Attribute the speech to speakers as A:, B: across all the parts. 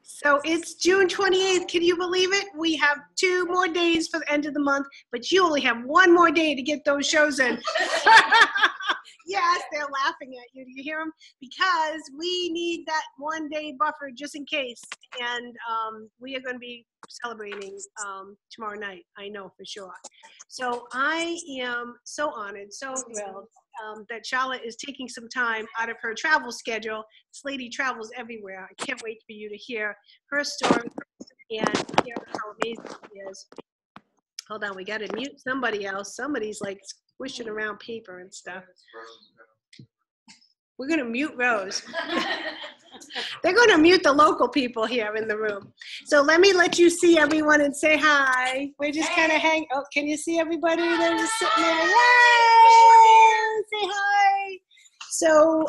A: So it's June 28th. Can you believe it? We have 2 more days for the end of the month, but you only have 1 more day to get those shows in. Yes, they're laughing at you. Do you hear them? Because we need that 1 day buffer just in case. And we are going to be celebrating tomorrow night. I know for sure. So I am so honored, so thrilled that Charlott is taking some time out of her travel schedule. This lady travels everywhere. I can't wait for you to hear her story and hear how amazing she is. Hold on, we got to mute somebody else. Somebody's like squishing around paper and stuff. We're going to mute Rose. They're going to mute the local people here in the room. So let you see everyone and say hi. We're just kind of hang. Oh, can you see everybody? They're just sitting there. Yay! Say hi. So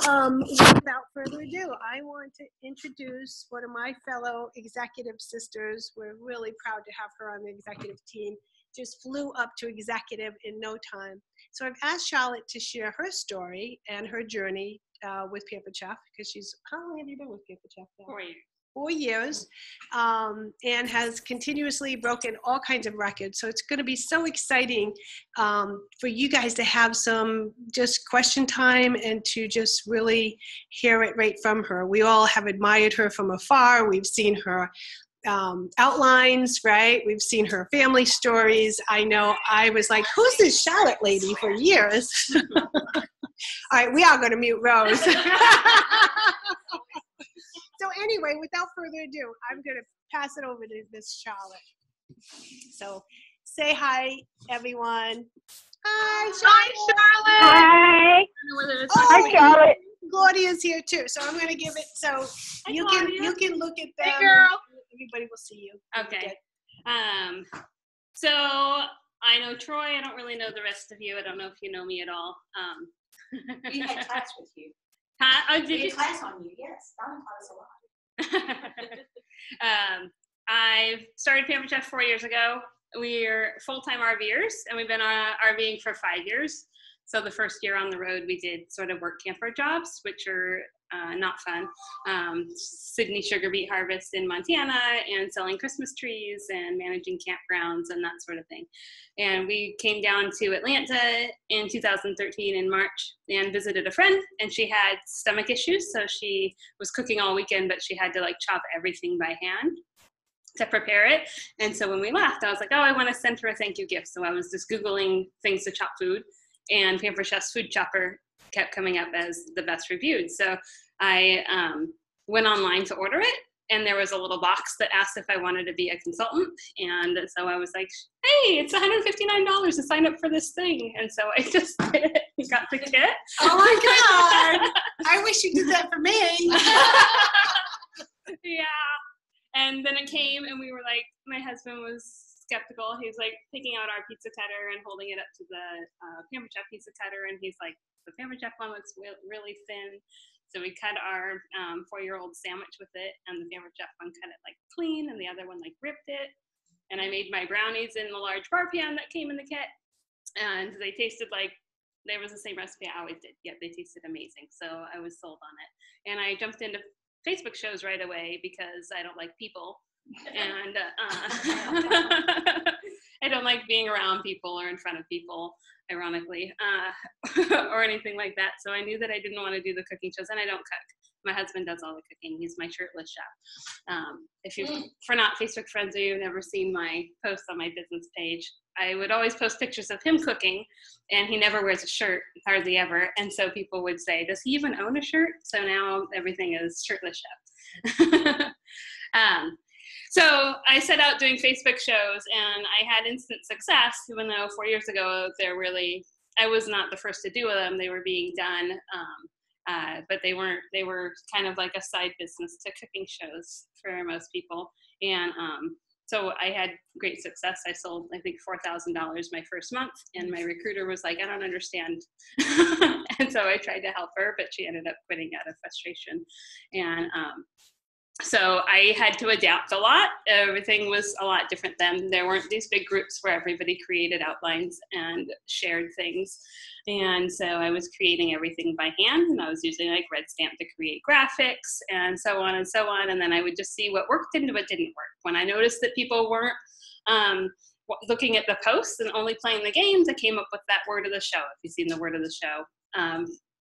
A: without further ado, I want to introduce one of my fellow executive sisters. We're really proud to have her on the executive team. Just flew up to executive in no time. So I've asked Charlott to share her story and her journey with Pampered Chef, because how long have you been with Pampered Chef now?
B: 4 years.
A: 4 years, and has continuously broken all kinds of records. So it's going to be so exciting for you guys to have some just question time and to just really hear it right from her. We all have admired her from afar. We've seen her outlines, right? We've seen her family stories. I know I was like, who's this Charlott lady for years? All right, we are going to mute Rose. So anyway, without further ado, I'm going to pass it over to Miss Charlott. So say hi, everyone. Hi, Charlott.
C: Hi. Hi, Charlott.
A: Claudia's here too, so I'm going to give it so you can look at them.
B: Hey, girl.
A: Everybody will see you.
B: Okay. So I know Troy. I don't really know the rest of you. I don't know if you know me at all.
D: We had class with you.
B: Huh? Oh, did
D: We
B: you?
D: had class on you, yes. Donna taught us a lot.
B: I've started Pampered Chef 4 years ago. We're full-time RVers, and we've been RVing for 5 years. So the first year on the road, we did sort of work camper jobs, which are not fun. Sydney sugar beet harvest in Montana, and selling Christmas trees and managing campgrounds and that sort of thing. And we came down to Atlanta in 2013 in March and visited a friend, and she had stomach issues. So she was cooking all weekend, but she had to like chop everything by hand to prepare it. And so when we left, I was like, oh, I want to send her a thank you gift. So I was just Googling things to chop food, and Pampered Chef's food chopper kept coming up as the best reviewed. So I went online to order it, and there was a little box that asked if I wanted to be a consultant. And so I was like, hey, it's $159 to sign up for this thing. And so I just did it and got the kit.
A: Oh my God. I wish you did that for me.
B: Yeah. And then it came, and we were like, my husband was skeptical. He was like picking out our pizza cutter and holding it up to the Pampered Chef pizza cutter, and he's like, the Pampered Chef one looks really thin. So we cut our 4-year-old sandwich with it, and the Pampered Chef one cut it like clean, and the other one like ripped it. And I made my brownies in the large bar pan that came in the kit, and they tasted like there was the same recipe I always did, yet they tasted amazing. So I was sold on it, and I jumped into Facebook shows right away because I don't like people. And I don't like being around people or in front of people, ironically, or anything like that. So I knew that I didn't want to do the cooking shows, and I don't cook. My husband does all the cooking. He's my shirtless chef. If you're not Facebook friends or you've never seen my posts on my business page, I would always post pictures of him cooking, and he never wears a shirt, hardly ever. And so people would say, does he even own a shirt? So now everything is shirtless chef. So I set out doing Facebook shows, and I had instant success, even though 4 years ago, I was not the first to do them. They were being done, but they were kind of like a side business to cooking shows for most people. And so I had great success. I sold, I think, $4,000 my first month, and my recruiter was like, I don't understand. And so I tried to help her, but she ended up quitting out of frustration. And So I had to adapt a lot. Everything was a lot different then. There weren't these big groups where everybody created outlines and shared things. And so I was creating everything by hand, and I was using like Red Stamp to create graphics and so on and so on. And then I would just see what worked and what didn't work. When I noticed that people weren't looking at the posts and only playing the games, I came up with that word of the show. If you've seen the word of the show,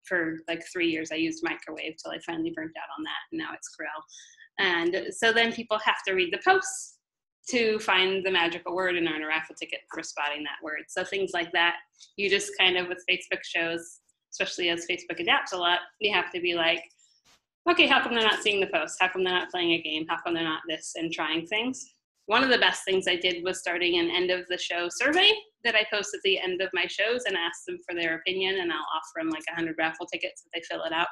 B: for like 3 years, I used microwave till I finally burnt out on that, and now it's grill. And so then people have to read the posts to find the magical word and earn a raffle ticket for spotting that word. So things like that, you just kind of, with Facebook shows, especially as Facebook adapts a lot, you have to be like, okay, how come they're not seeing the post? How come they're not playing a game? How come they're not this, and trying things. One of the best things I did was starting an end of the show survey that I post at the end of my shows and ask them for their opinion, and I'll offer them like 100 raffle tickets if they fill it out.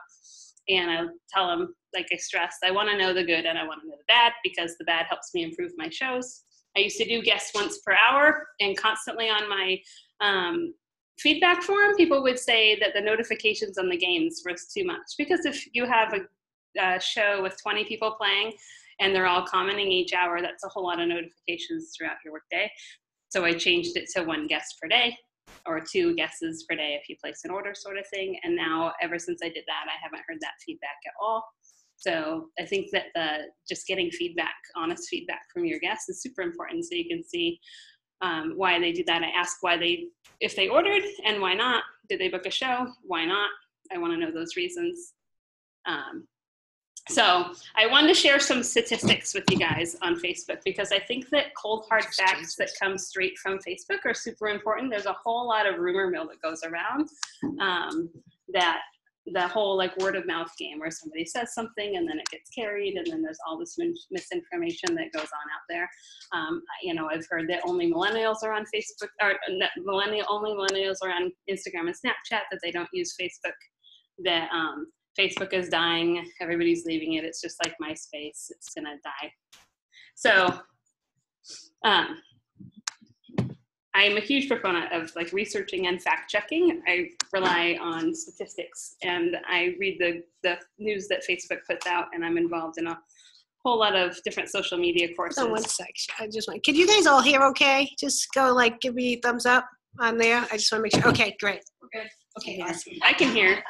B: And I'll tell them, like I stressed, I want to know the good and I want to know the bad, because the bad helps me improve my shows. I used to do guests once per hour, and constantly on my feedback form, people would say that the notifications on the games was too much, because if you have a show with 20 people playing and they're all commenting each hour, that's a whole lot of notifications throughout your workday. So I changed it to 1 guest per day, or 2 guesses per day if you place an order, sort of thing. And now, ever since I did that, I haven't heard that feedback at all. So I think that just getting feedback, honest feedback from your guests, is super important, so you can see why they do that. I ask if they ordered, and why not. Did they book a show? Why not? I want to know those reasons. So I wanted to share some statistics with you guys on Facebook, because I think that cold hard facts that come straight from Facebook are super important. There's a whole lot of rumor mill that goes around, that the whole like word of mouth game, where somebody says something and then it gets carried, and then there's all this misinformation that goes on out there. I've heard that only millennials are on Facebook, or only millennials are on Instagram and Snapchat, that they don't use Facebook, that Facebook is dying, everybody's leaving it, it's just like MySpace, it's gonna die. So I'm a huge proponent of like researching and fact checking. I rely on statistics, and I read the news that Facebook puts out, and I'm involved in a whole lot of different social media courses.
A: Oh, one sec. Can you guys all hear okay? Just go like, give me a thumbs up on there. I just want to make sure. Okay, great.
D: We're good.
A: Okay, awesome.
B: I can hear.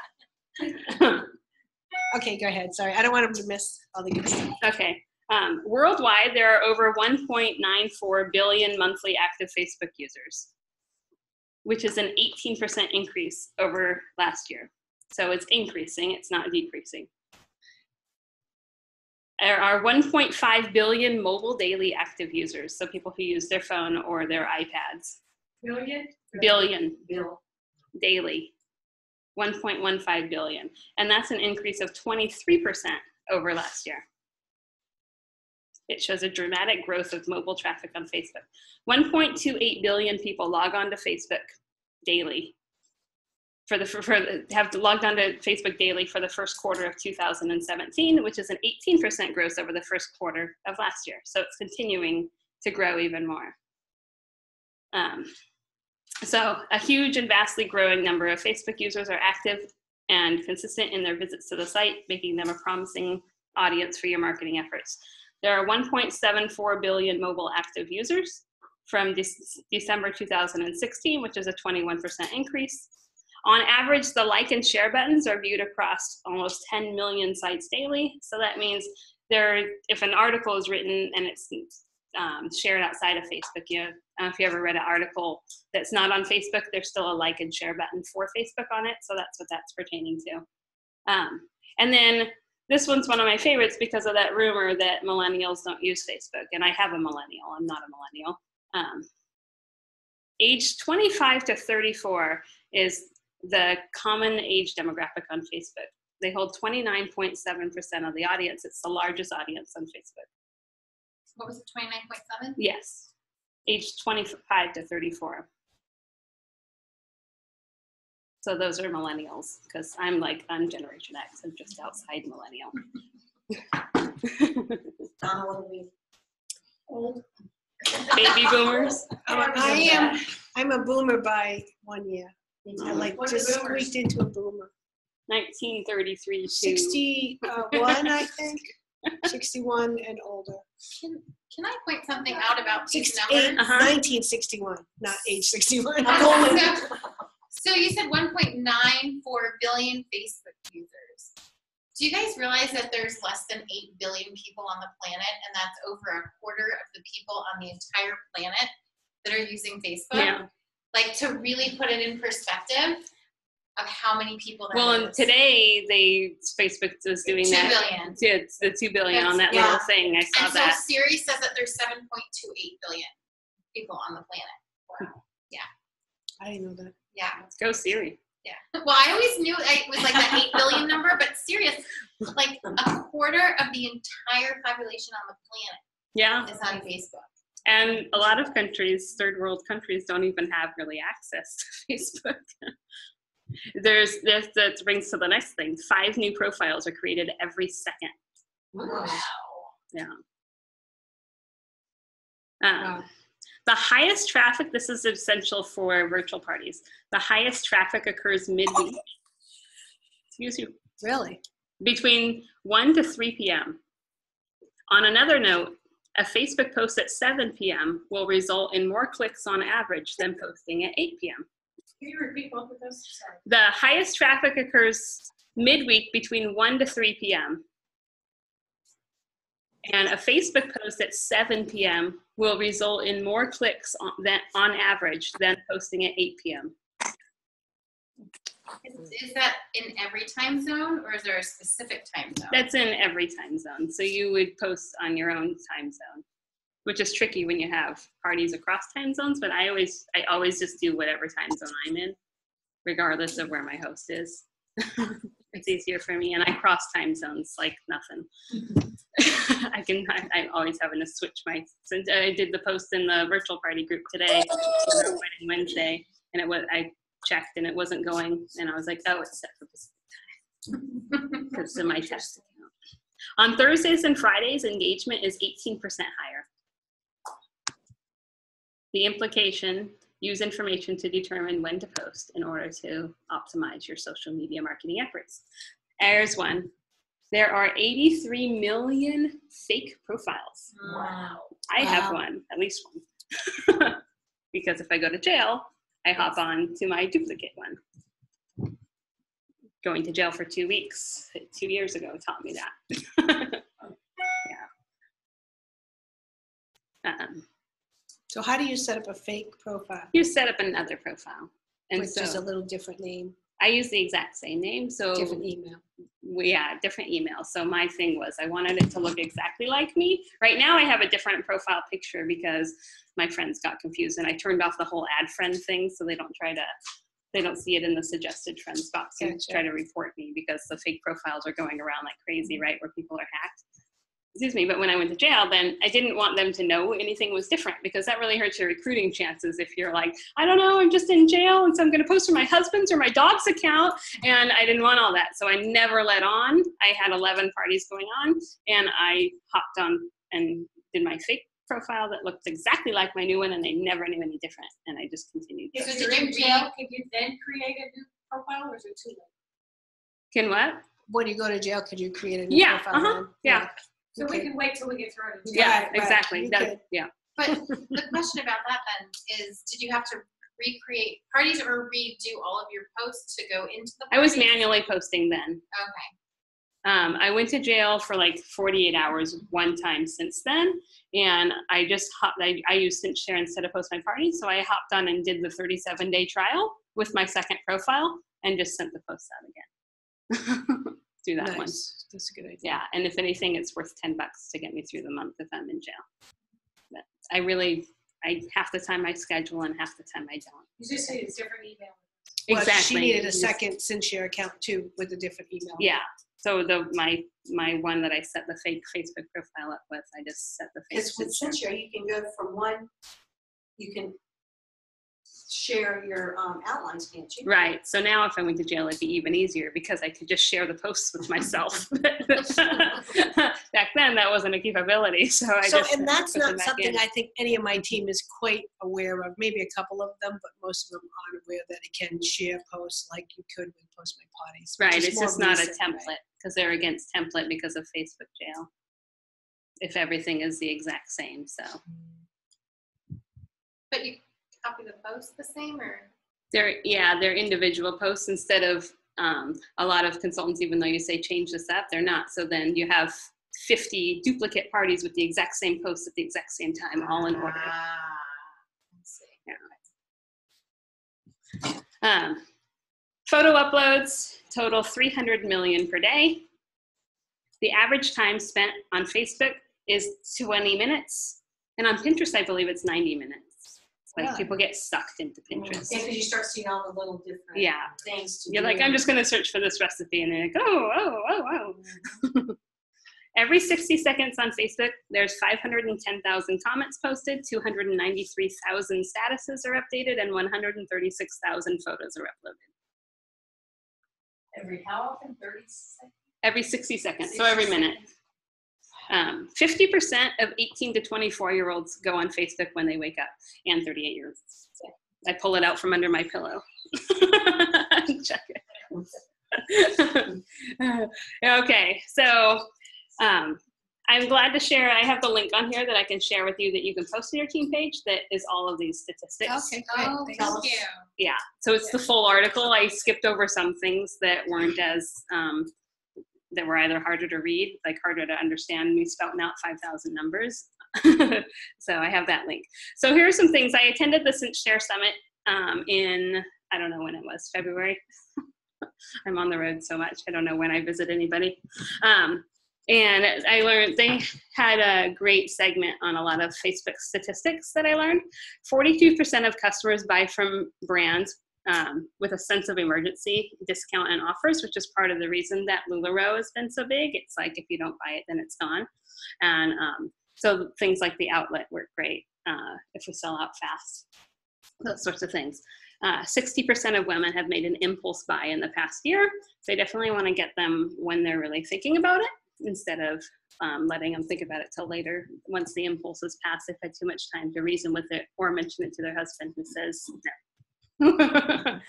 A: Okay, go ahead. Sorry, I don't want them to miss all the good stuff.
B: Okay. Worldwide, there are over 1.94 billion monthly active Facebook users, which is an 18% increase over last year. So it's increasing, it's not decreasing. There are 1.5 billion mobile daily active users, so people who use their phone or their iPads. Billion. Daily. 1.15 billion. And that's an increase of 23% over last year. It shows a dramatic growth of mobile traffic on Facebook. 1.28 billion people log on to Facebook daily. Have logged on to Facebook daily for the first quarter of 2017, which is an 18% growth over the first quarter of last year. So it's continuing to grow even more. So a huge and vastly growing number of Facebook users are active and consistent in their visits to the site, making them a promising audience for your marketing efforts. There are 1.74 billion mobile active users from December 2016, which is a 21% increase. On average, the like and share buttons are viewed across almost 10 million sites daily. So that means if an article is written and it's shared outside of Facebook, if you ever read an article that's not on Facebook, there's still a like and share button for Facebook on it. So that's what that's pertaining to. And then this one's one of my favorites because of that rumor that millennials don't use Facebook. And I have a millennial, I'm not a millennial. Age 25 to 34 is the common age demographic on Facebook. They hold 29.7% of the audience. It's the largest audience on Facebook.
D: What was it, 29.7?
B: Yes, age 25 to 34. So those are millennials, because I'm Generation X. I'm just outside millennial.
D: Donna, what are we? Old.
B: Baby boomers.
A: I'm a boomer by 1 year. I just squeaked into a boomer.
B: 1933 to
A: 61, I think. 61 and older.
D: Can I point something out about these
A: 68,
D: numbers?
A: 1961, not age 61.
D: So you said 1.94 billion Facebook users. Do you guys realize that there's less than 8 billion people on the planet, and that's over a quarter of the people on the entire planet that are using Facebook?
B: Yeah.
D: Like, to really put it in perspective of how many people that
B: Well,
D: is.
B: and today Facebook was doing
D: 2
B: that.
D: billion.
B: Yeah, it's the 2 billion on that
D: Yeah.
B: little thing. I saw
D: And so
B: that.
D: Siri says that there's 7.28 billion people on the planet. Wow. Yeah.
A: I didn't know that.
D: Yeah.
B: Go Siri.
D: Yeah. Well, I always knew it was like that 8 billion number, but serious, like a quarter of the entire population on the
B: Yeah.
D: planet is on Facebook.
B: And a lot of countries, third world countries, don't even have really access to Facebook. That brings to the next thing. 5 new profiles are created every second.
D: Wow.
B: Yeah.
A: Wow.
B: The highest traffic, this is essential for virtual parties. The highest traffic occurs midweek. Excuse you.
A: Really?
B: Between 1 to 3 p.m. On another note, a Facebook post at 7 p.m. will result in more clicks on average than posting at 8 p.m.
D: Can you repeat both of those? Sorry.
B: The highest traffic occurs midweek between 1 to 3 p.m. And a Facebook post at 7 p.m. will result in more clicks on average than posting at 8 p.m.
D: Is that in every time zone, or is there a specific time zone?
B: That's in every time zone. So you would post on your own time zone, which is tricky when you have parties across time zones, but I always just do whatever time zone I'm in, regardless of where my host is. It's easier for me, and I cross time zones like nothing. I'm always having to switch since I did the post in the virtual party group today, for Wedding Wednesday, and I checked and it wasn't going, and I was like, oh, it's set for Pacific time because of my test account. On Thursdays and Fridays, engagement is 18% higher. The implication: use information to determine when to post in order to optimize your social media marketing efforts. There's one. There are 83 million fake profiles.
D: Wow.
B: I have one, at least one. Because if I go to jail, I hop on to my duplicate one. Going to jail for 2 weeks, 2 years ago, taught me that. Yeah.
A: So how do you set up a fake profile?
B: You set up another profile. And
A: With just a little different name,
B: I use the exact same name. So
A: different email.
B: Different email. So my thing was I wanted it to look exactly like me. Right now I have a different profile picture because my friends got confused and I turned off the whole add friend thing so they don't see it in the suggested friends box and
A: Gotcha.
B: try to report me because the fake profiles are going around like crazy, right, where people are hacked. Excuse me, but when I went to jail, then I didn't want them to know anything was different because that really hurts your recruiting chances if you're like, I don't know, I'm just in jail and so I'm going to post from my husband's or my dog's account, and I didn't want all that. So I never let on. I had 11 parties going on, and I hopped on and did my fake profile that looked exactly like my new one, and they never knew any different, and I just continued.
E: If you're in jail, can you then create a new profile, or is it too late?
B: Can what?
A: When you go to jail, could you create a new
B: Yeah,
A: profile? then?
B: yeah.
E: So
A: Okay.
E: we can wait till we get thrown in jail.
B: Yeah,
A: Right,
B: exactly.
A: you
B: That,
A: could.
B: yeah.
D: But the question about that then is, did you have to recreate parties or redo all of your posts to go into the
B: I was
D: parties?
B: manually posting then.
D: Okay.
B: I went to jail for like 48 hours one time since then, and I just I used Cinch Share instead of Post My Party, so I hopped on and did the 37-day trial with my second profile and just sent the posts out again. Do that one.
A: Nice. That's a good idea.
B: Yeah, and if anything, it's worth $10 to get me through the month if I'm in jail. But I half the time I schedule and half the time I don't.
E: You just say it's different email.
A: Well,
B: Exactly.
A: She needed a
B: Just-
A: second Sincere account too with a different email.
B: Yeah. So my one that I set the fake Facebook profile up with, I just set the fake.
F: Because with Sincere, you can go from one, you can share your outlines, can't you?
B: Right. So now if I went to jail, it'd be even easier because I could just share the posts with myself. Back then, that wasn't a capability. So
A: And that's
B: put them
A: not
B: back
A: something
B: in.
A: I think any of my team is quite aware of. Maybe a couple of them, but most of them aren't aware that it can share posts like you could with Post My Parties. which
B: Right.
A: is
B: It's
A: more
B: just not a
A: recent, right?
B: template because they're against template because of Facebook jail. if everything is the exact same. So
D: But you copy the post the same, or?
B: they're individual posts instead of a lot of consultants, even though you say change this up, they're not. So then you have 50 duplicate parties with the exact same post at the exact same time, all in order.
D: Let's see.
B: Yeah. Photo uploads total 300 million per day. The average time spent on Facebook is 20 minutes. And on Pinterest, I believe it's 90 minutes. Like
F: Yeah.
B: people get sucked into Pinterest.
F: Yeah, because you start seeing all the little different things to
B: You're
F: do.
B: like, I'm just going to search for this recipe. And they're like, oh. Every 60 seconds on Facebook, there's 510,000 comments posted, 293,000 statuses are updated, and 136,000 photos are uploaded.
E: Every how often? 30 seconds?
B: Every 60 seconds, so every minute. 50% of 18 to 24-year-olds go on Facebook when they wake up, and 38-year-olds. I pull it out from under my pillow. Check it. Okay, so I'm glad to share. I have the link on here that I can share with you that you can post to your team page that is all of these statistics.
A: Okay, great.
D: Oh,
A: Thanks.
D: thank you.
B: Yeah, so it's the full article. I skipped over some things that weren't as, that were either harder to read, like harder to understand, me spouting out 5,000 numbers. So I have that link. So here are some things. I attended the Share Summit in, I don't know when it was, February. I'm on the road so much, I don't know when I visit anybody. And I learned, they had a great segment on a lot of Facebook statistics that I learned. 42% of customers buy from brands with a sense of emergency, discount, and offers, which is part of the reason that LuLaRoe has been so big. It's like, if you don't buy it, then it's gone. And so things like the outlet work great if we sell out fast, those sorts of things. 60% of women have made an impulse buy in the past year. So I definitely want to get them when they're really thinking about it, instead of letting them think about it till later. Once the impulse is passed, they've had too much time to reason with it or mention it to their husband, who says no.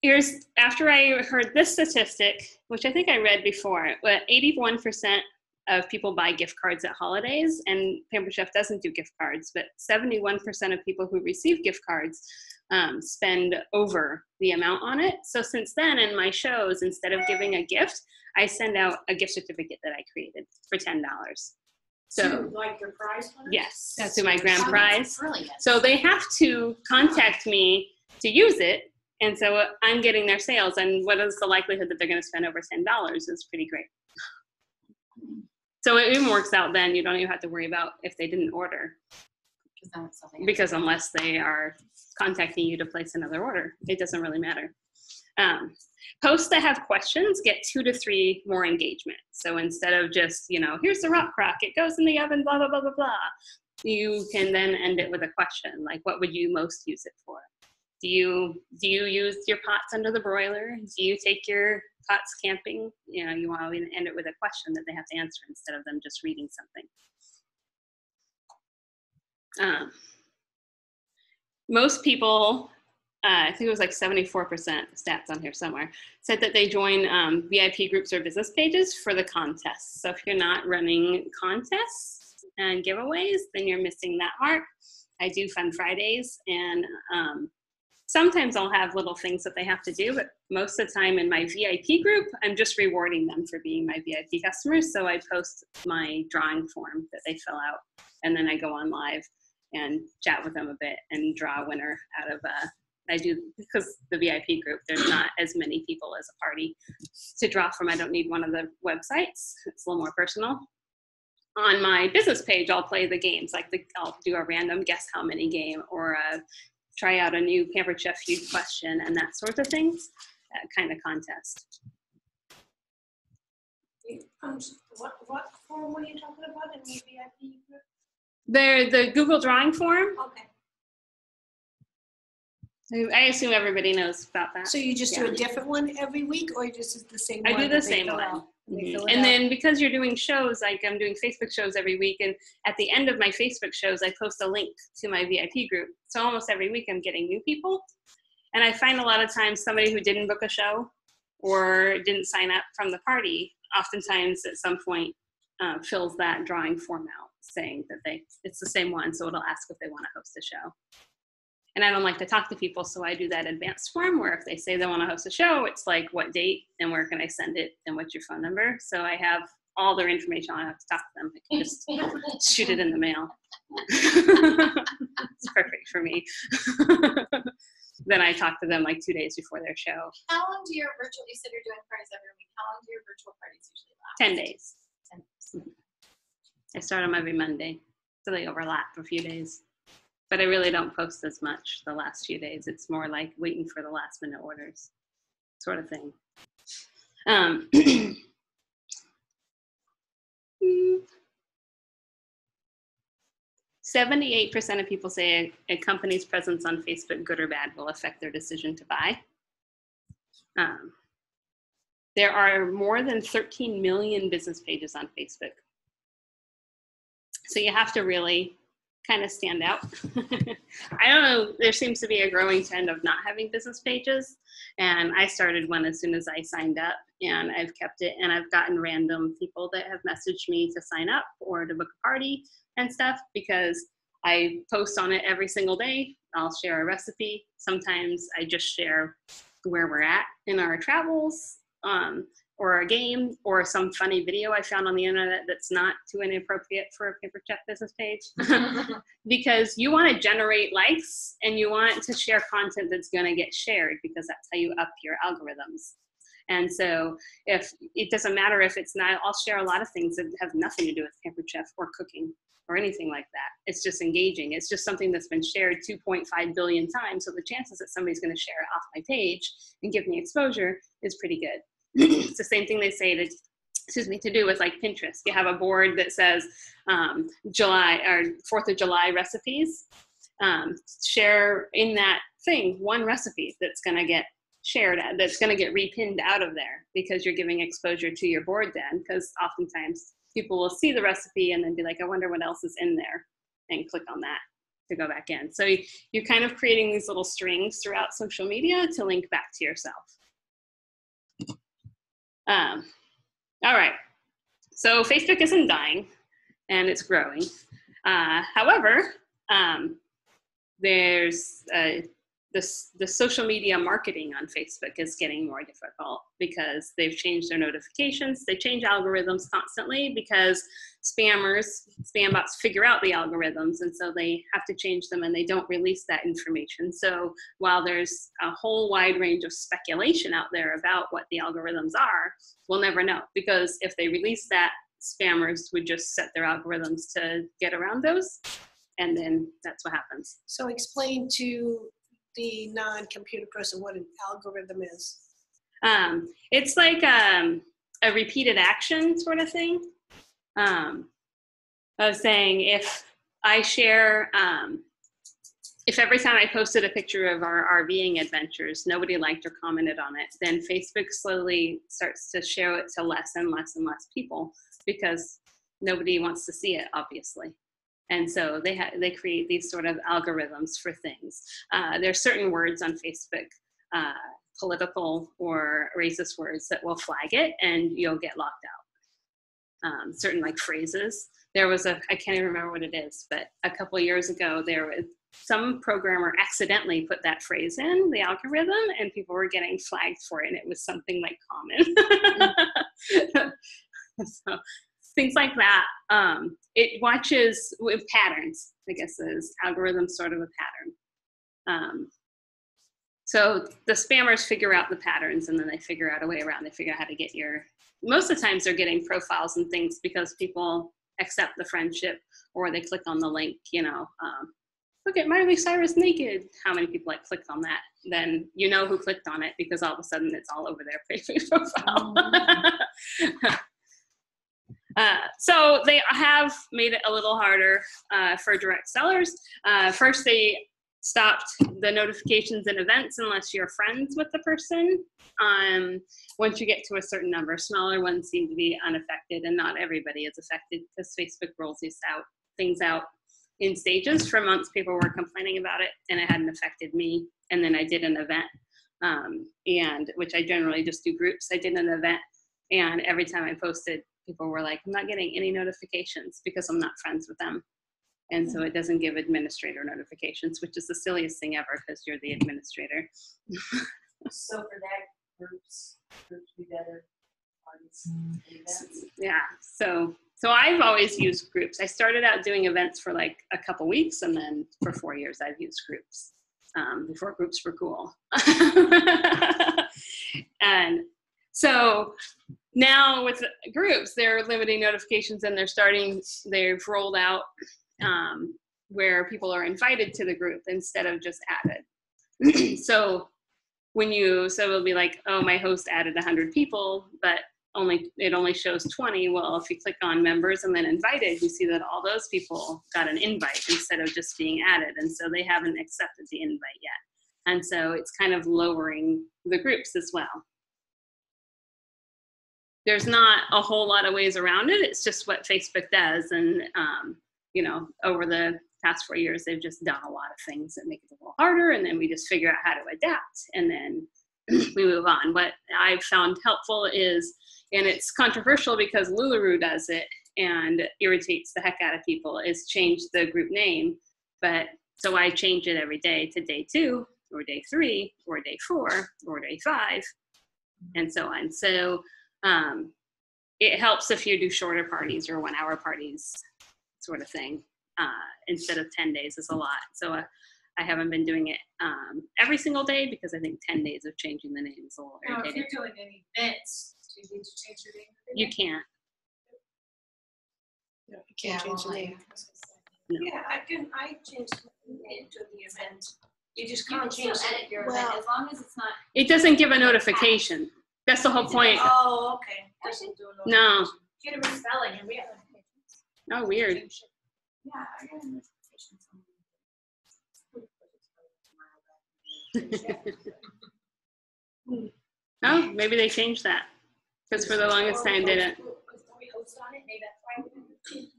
B: Here's, after I heard this statistic, which I think I read before, but 81% of people buy gift cards at holidays, and Pampered Chef doesn't do gift cards, but 71% of people who receive gift cards spend over the amount on it. So since then, in my shows, instead of giving a gift, I send out a gift certificate that I created for $10. So,
E: like your prize winners?
B: yes, to my grand prize.
D: Brilliant.
B: So they have to contact me to use it, and so I'm getting their sales, and what is the likelihood that they're going to spend over $10 is pretty great. So it even works out then. You don't even have to worry about if they didn't order. Because unless they are contacting you to place another order, it doesn't really matter. Posts that have questions get 2 to 3 more engagement. So instead of just, you know, here's the rock crock, it goes in the oven, blah, blah, blah, blah, blah. You can then end it with a question, like, what would you most use it for? Do you use your pots under the broiler? Do you take your pots camping? You know, you want to end it with a question that they have to answer instead of them just reading something. Most people, I think it was like 74%, stats on here somewhere, said that they join VIP groups or business pages for the contests. So if you're not running contests and giveaways, then you're missing that mark. I do Fun Fridays, and sometimes I'll have little things that they have to do, but most of the time in my VIP group, I'm just rewarding them for being my VIP customers. So I post my drawing form that they fill out, and then I go on live and chat with them a bit and draw a winner out of I do, because the VIP group, there's not as many people as a party to draw from. I don't need one of the websites. It's a little more personal. On my business page, I'll play the games, like I'll do a random guess how many game, or try out a new Pampered Chef Feud question and that sort of things, that kind of contest.
E: What form were you talking about in the VIP group?
B: They're the Google drawing form.
E: Okay.
B: I assume everybody knows about that.
A: So you just do a different one every week, or you just the same one?
B: I do the same one. And then because you're doing shows, like I'm doing Facebook shows every week, and at the end of my Facebook shows, I post a link to my VIP group. So almost every week I'm getting new people. And I find a lot of times somebody who didn't book a show or didn't sign up from the party, oftentimes at some point fills that drawing form out saying that it's the same one, so it'll ask if they want to host a show. And I don't like to talk to people, so I do that advanced form where if they say they want to host a show, it's like, what date and where can I send it and what's your phone number? So I have all their information. I don't have to talk to them. I can just shoot it in the mail. It's perfect for me. Then I talk to them like 2 days before their show.
D: How long do your virtual, you said you're doing parties every week, how long do your virtual parties usually last?
B: 10 days.
D: 10 days.
B: I start them every Monday, so they overlap for a few days. But I really don't post as much the last few days. It's more like waiting for the last minute orders sort of thing. 78% of people say a company's presence on Facebook, good or bad, will affect their decision to buy. There are more than 13 million business pages on Facebook. So you have to really kind of stand out. I don't know, there seems to be a growing trend of not having business pages. And I started one as soon as I signed up, and I've kept it, and I've gotten random people that have messaged me to sign up or to book a party and stuff because I post on it every single day. I'll share a recipe. Sometimes I just share where we're at in our travels, or a game, or some funny video I found on the internet that's not too inappropriate for a Paper Chef business page. Because you want to generate likes and you want to share content that's going to get shared, because that's how you up your algorithms. And so if it doesn't matter if it's not, I'll share a lot of things that have nothing to do with Pamper Chef or cooking or anything like that. It's just engaging. It's just something that's been shared 2.5 billion times. So the chances that somebody's going to share it off my page and give me exposure is pretty good. It's the same thing they say to do with like Pinterest. You have a board that says July or 4th of July recipes. Share in that thing one recipe that's going to get shared, that's going to get repinned out of there, because you're giving exposure to your board then, because oftentimes people will see the recipe and then be like, I wonder what else is in there, and click on that to go back in. So you're kind of creating these little strings throughout social media to link back to yourself. All right, so Facebook isn't dying and it's growing. However, there's the social media marketing on Facebook is getting more difficult because they've changed their notifications. They change algorithms constantly because spam bots figure out the algorithms, and so they have to change them, and they don't release that information. So while there's a whole wide range of speculation out there about what the algorithms are, we'll never know, because if they release that, spammers would just set their algorithms to get around those, and then that's what happens.
A: So explain to the non-computer person what an algorithm is.
B: It's like a repeated action sort of thing. I was saying, if I share, if every time I posted a picture of our RVing adventures, nobody liked or commented on it, then Facebook slowly starts to show it to less and less and less people, because nobody wants to see it, obviously. And so they create these sort of algorithms for things. There's certain words on Facebook, political or racist words, that will flag it and you'll get locked out. Certain like phrases. There was I can't even remember what it is, but a couple of years ago, there was some programmer accidentally put that phrase in the algorithm and people were getting flagged for it, and it was something like common. So, things like that. It watches with patterns, I guess, is algorithm sort of a pattern. So the spammers figure out the patterns, and then they figure out a way around. They figure out how to get most of the times they're getting profiles and things because people accept the friendship, or they click on the link, look at Miley Cyrus naked. How many people like clicked on that? Then you know who clicked on it, because all of a sudden it's all over their Facebook profile. So they have made it a little harder for direct sellers. First, they stopped the notifications and events unless you're friends with the person. Once you get to a certain number, smaller ones seem to be unaffected, and not everybody is affected, because Facebook rolls things out in stages. For months, people were complaining about it, and it hadn't affected me. And then I did an event, and which I generally just do groups. I did an event And every time I posted, people were like, I'm not getting any notifications because I'm not friends with them. And so it doesn't give administrator notifications, which is the silliest thing ever because you're the administrator.
E: So for that, groups together, parties, events.
B: Yeah, so I've always used groups. I started out doing events for like a couple weeks, and then for 4 years I've used groups before groups were cool. And so now with groups, they're limiting notifications, and they've rolled out where people are invited to the group instead of just added. So it'll be like, oh, my host added 100 people, but it only shows 20. Well, if you click on members and then invited, you see that all those people got an invite instead of just being added. And so they haven't accepted the invite yet. And so it's kind of lowering the groups as well. There's not a whole lot of ways around it. It's just what Facebook does. And, over the past 4 years, they've just done a lot of things that make it a little harder. And then we just figure out how to adapt. And then we move on. What I've found helpful is, and it's controversial because LuLaRoe does it and irritates the heck out of people, is change the group name. But so I change it every day to day 2 or day 3 or day 4 or day 5 and so on. So it helps if you do shorter parties or 1 hour parties sort of thing. Instead of 10 days is a lot. So I haven't been doing it every single day because I think 10 days of changing the name is a little irritating.
E: If you're doing any events, do you need to change your name?
B: You can't.
A: No, you can't change the name.
B: No.
E: Yeah, I changed my name to the event. You just
D: You
E: can't
D: can
E: change
D: still
E: it.
D: edit your event as long as it's not.
B: It doesn't give a notification. That's the whole point.
E: Oh, okay. Doesn't do a
B: No.
E: notification. Get a misspelling and we have notifications.
B: Oh, weird.
E: Yeah, I got a notification from
B: Oh, maybe they changed that. Because for the longest time, they didn't.
E: Because we host on it, maybe that's why we didn't.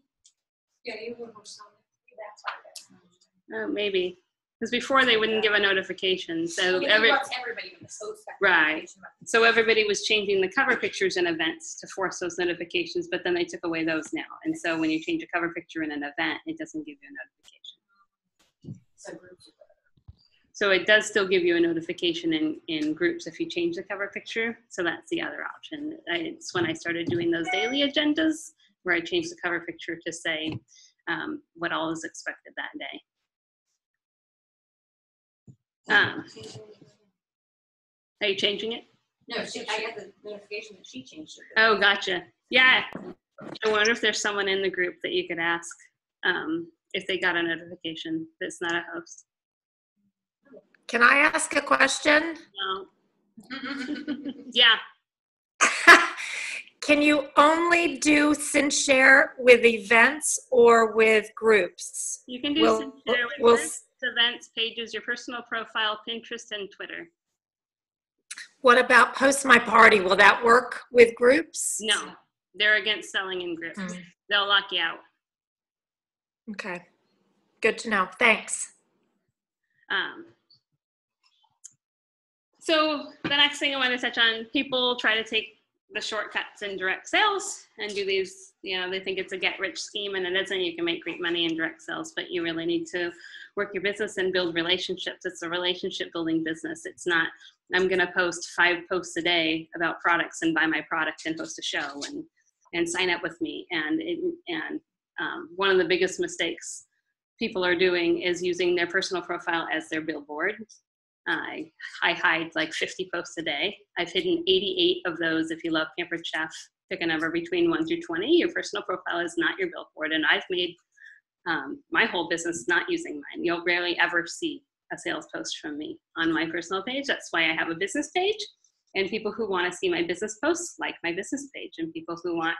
E: Yeah, you will host on it. Maybe that's why.
B: Oh, maybe. Because before they wouldn't give a notification. So
E: Everybody wants
B: everybody
E: everybody to host that.
B: Right.
E: notification.
B: So everybody was changing the cover pictures in events to force those notifications, but then they took away those now. And so when you change a cover picture in an event, it doesn't give you a notification.
E: So groups are better.
B: So it does still give you a notification in groups if you change the cover picture. So that's the other option. It's when I started doing those daily agendas where I changed the cover picture to say what all is expected that day. Are you changing it?
E: No, I got the notification that she changed it.
B: Oh, gotcha. Yeah. I wonder if there's someone in the group that you could ask if they got a notification that's not a host.
G: Can I ask a question?
B: No. Yeah.
G: Can you only do SynShare with events or with groups?
B: You can do
G: Will-
B: SynShare with
G: will-
B: groups, events, pages, your personal profile, Pinterest, and Twitter.
G: What about Post My Party? Will that work with groups?
B: No, they're against selling in groups.
G: Mm.
B: They'll lock you out.
G: Okay. Good to know. Thanks.
B: So the next thing I want to touch on, people try to take the shortcuts in direct sales and do these, they think it's a get rich scheme, and it isn't. You can make great money in direct sales, but you really need to work your business and build relationships. It's a relationship building business. It's not, I'm going to post 5 posts a day about products and buy my product and host a show and sign up with me. And one of the biggest mistakes people are doing is using their personal profile as their billboard. I hide like 50 posts a day. I've hidden 88 of those. If you love Pampered Chef, pick a number between 1 through 20. Your personal profile is not your billboard. And I've made my whole business not using mine. You'll rarely ever see a sales post from me on my personal page. That's why I have a business page. And people who want to see my business posts like my business page. And people who want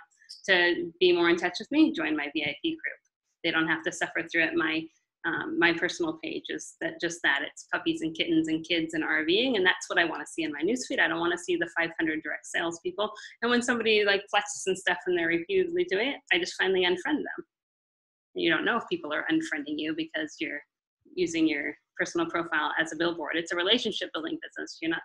B: to be more in touch with me join my VIP group. They don't have to suffer through it. My personal page is just that. It's puppies and kittens and kids and RVing, and that's what I want to see in my newsfeed. I don't want to see the 500 direct sales people. And when somebody like flexes and stuff and they're repeatedly doing it, I just finally unfriend them. You don't know if people are unfriending you because you're using your personal profile as a billboard. It's a relationship building business. You're not.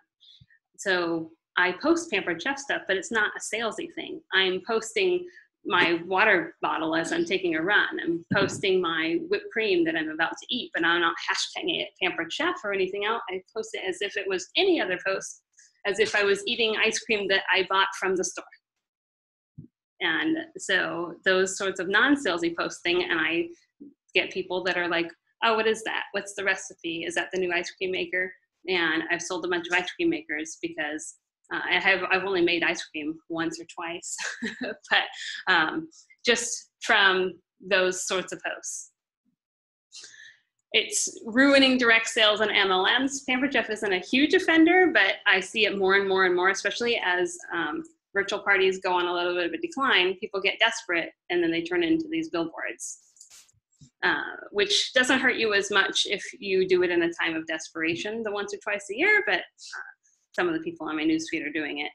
B: So I post Pampered Chef stuff, but it's not a salesy thing. I'm posting my water bottle as I'm taking a run. I'm posting my whipped cream that I'm about to eat, but I'm not hashtagging it Pampered Chef or anything else. I post it as if it was any other post, as if I was eating ice cream that I bought from the store. And so those sorts of non-salesy posting, and I get people that are like, oh, what is that? What's the recipe? Is that the new ice cream maker? And I've sold a bunch of ice cream makers because I've only made ice cream once or twice, but just from those sorts of posts. It's ruining direct sales on MLMs. Pampered Chef isn't a huge offender, but I see it more and more and more, especially as virtual parties go on a little bit of a decline. People get desperate and then they turn into these billboards, which doesn't hurt you as much if you do it in a time of desperation, the once or twice a year, but some of the people on my newsfeed are doing it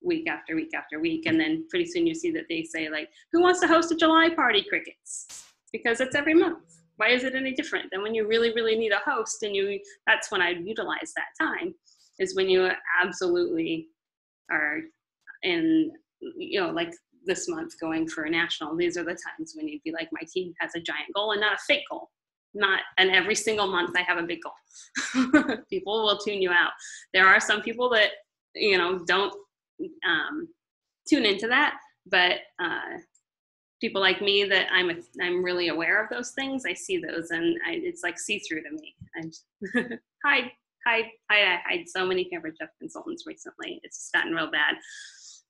B: week after week after week. And then pretty soon you see that they say like, who wants to host a July party, crickets? Because it's every month. Why is it any different than when you really, really need a host? And that's when I utilize that time, is when you absolutely are in, like this month going for a national. These are the times when you'd be like, my team has a giant goal and not a fake goal. And every single month I have a big goal. People will tune you out. There are some people that, don't tune into that, but people like me that I'm really aware of those things. I see those and it's like see-through to me. I hide so many Pampered Chef consultants recently. It's gotten real bad.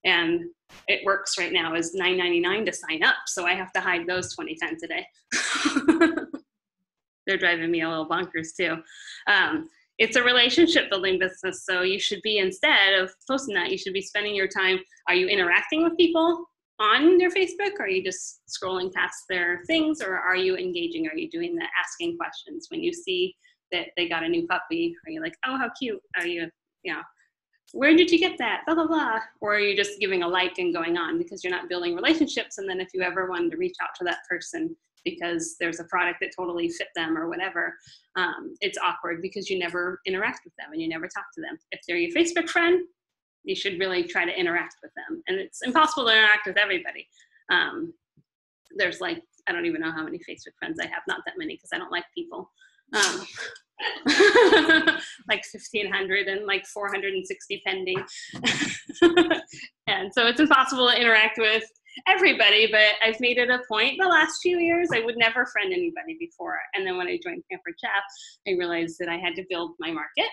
B: And it works right now as $9.99 to sign up. So I have to hide those 20 times a day. They're driving me a little bonkers too. It's a relationship building business. So you should be, instead of posting that, you should be spending your time, are you interacting with people on their Facebook? Are you just scrolling past their things, or are you engaging? Are you doing the asking questions? When you see that they got a new puppy, are you like, oh, how cute? Are you, where did you get that? Blah, blah, blah. Or are you just giving a like and going on because you're not building relationships? And then if you ever wanted to reach out to that person because there's a product that totally fit them or whatever, it's awkward because you never interact with them and you never talk to them. If they're your Facebook friend, you should really try to interact with them. And it's impossible to interact with everybody. There's like, I don't even know how many Facebook friends I have. Not that many because I don't like people. Like 1,500 and like 460 pending. And so it's impossible to interact with everybody, but I've made it a point the last few years. I would never friend anybody before. And then when I joined Pampered Chef, I realized that I had to build my market.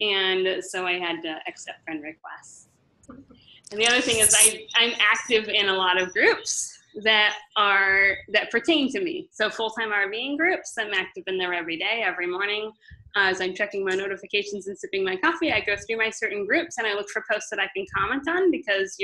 B: And so I had to accept friend requests. And the other thing is I'm active in a lot of groups that pertain to me. So full-time RVing groups, I'm active in there every day, every morning. As I'm checking my notifications and sipping my coffee, I go through my certain groups and I look for posts that I can comment on, because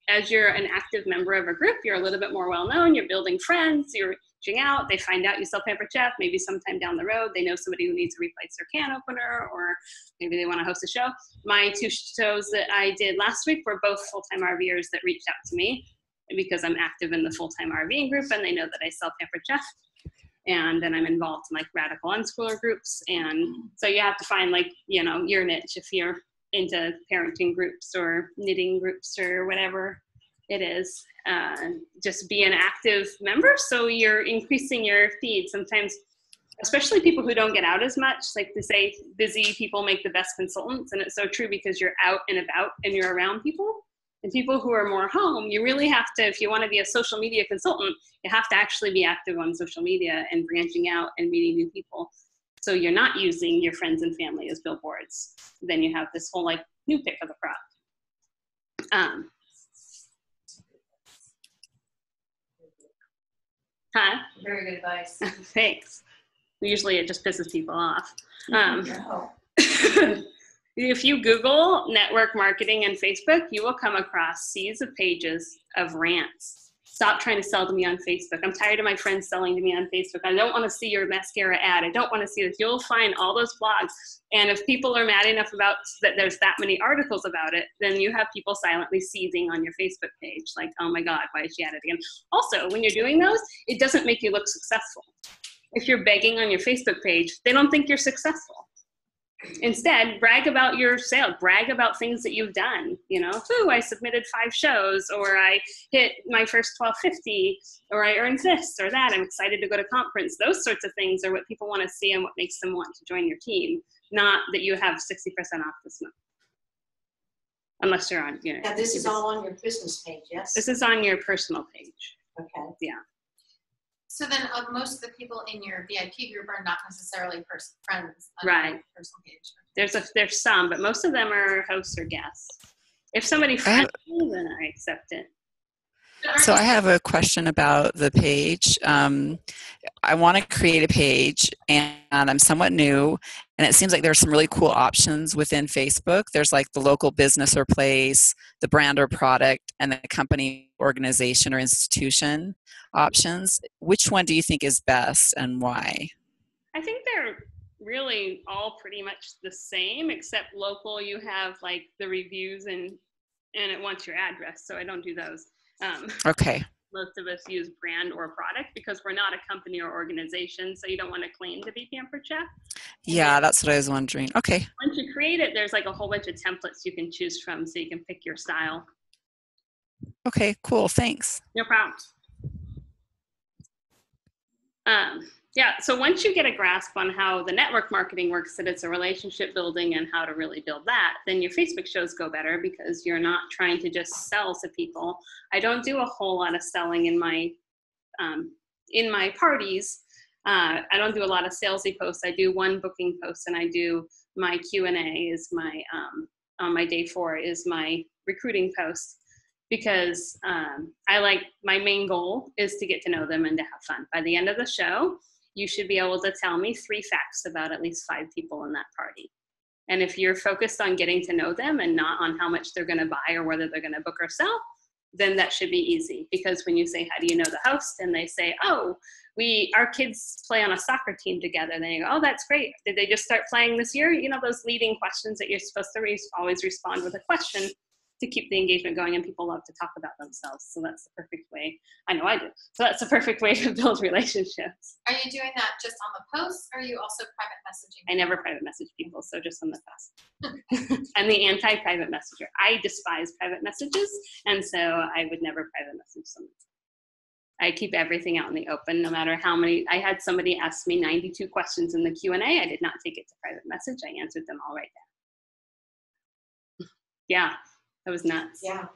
B: as you're an active member of a group, you're a little bit more well-known, you're building friends, you're reaching out, they find out you sell Pampered Chef, maybe sometime down the road, they know somebody who needs to replace their can opener, or maybe they want to host a show. My 2 shows that I did last week were both full-time RVers that reached out to me because I'm active in the full-time RVing group and they know that I sell Pampered Chef. And then I'm involved in like radical unschooler groups. And so you have to find your niche if you're into parenting groups or knitting groups or whatever it is. Just be an active member so you're increasing your feed. Sometimes, especially people who don't get out as much, like they say, busy people make the best consultants. And it's so true, because you're out and about and you're around people. And people who are more home, you really have to, if you want to be a social media consultant, you have to actually be active on social media and branching out and meeting new people. So you're not using your friends and family as billboards. Then you have this whole new pick of the crop.
F: Very good advice.
B: Thanks. Usually it just pisses people off. If you Google network marketing and Facebook, you will come across seas of pages of rants. Stop trying to sell to me on Facebook. I'm tired of my friends selling to me on Facebook. I don't want to see your mascara ad. I don't want to see this. You'll find all those blogs. And if people are mad enough about that there's that many articles about it, then you have people silently seething on your Facebook page. Like, oh my God, why is she at it again? Also, when you're doing those, it doesn't make you look successful. If you're begging on your Facebook page, they don't think you're successful. Instead, brag about your sale, brag about things that you've done. You know, ooh, I submitted 5 shows, or I hit my first 1250, or I earned this or that. I'm excited to go to conference. Those sorts of things are what people want to see and what makes them want to join your team, not that you have 60% off this month. Unless you're on, you know.
F: Now, this is all on your business page, yes?
B: This is on your personal page.
F: Okay.
B: Yeah.
D: So then most of the people in your VIP group are not necessarily friends on
B: Right.
D: your personal page.
B: There's some, but most of them are hosts or guests. If somebody friends you, then I accept it.
H: So I have a question about the page. I want to create a page, and I'm somewhat new, and it seems like there's some really cool options within Facebook. There's like the local business or place, the brand or product, and the company, organization, or institution options. Which one do you think is best, and why?
B: I think they're really all pretty much the same, except local you have like the reviews and it wants your address, so I don't do those.
H: Okay.
B: Most of us use brand or product because we're not a company or organization, so you don't want to claim to be Pampered Chef.
H: Yeah, that's what I was wondering. Okay.
B: Once you create it, there's like a whole bunch of templates you can choose from, so you can pick your style.
H: Okay, cool. Thanks.
B: No problem. Yeah, so once you get a grasp on how the network marketing works, that it's a relationship building and how to really build that, then your Facebook shows go better because you're not trying to just sell to people. I don't do a whole lot of selling in my parties. I don't do a lot of salesy posts. I do one booking post, and I do my Q&A is my, on my day 4 is my recruiting post. Because I like, my main goal is to get to know them and to have fun. By the end of the show, you should be able to tell me 3 facts about at least 5 people in that party. And if you're focused on getting to know them and not on how much they're gonna buy or whether they're gonna book or sell, then that should be easy. Because when you say, how do you know the host? And they say, oh, our kids play on a soccer team together. Then you go, oh, that's great. Did they just start playing this year? You know, those leading questions that you're supposed to always respond with a question to keep the engagement going, and people love to talk about themselves. So that's the perfect way. I know I do. So that's the perfect way to build relationships.
D: Are you doing that just on the posts, or are you also private messaging?
B: I never private message people, so just on the post. I'm the anti-private messenger. I despise private messages, and so I would never private message someone. I keep everything out in the open, no matter how many. I had somebody ask me 92 questions in the Q&A. I did not take it to private message. I answered them all right there. Yeah. That was nuts.
F: Yeah.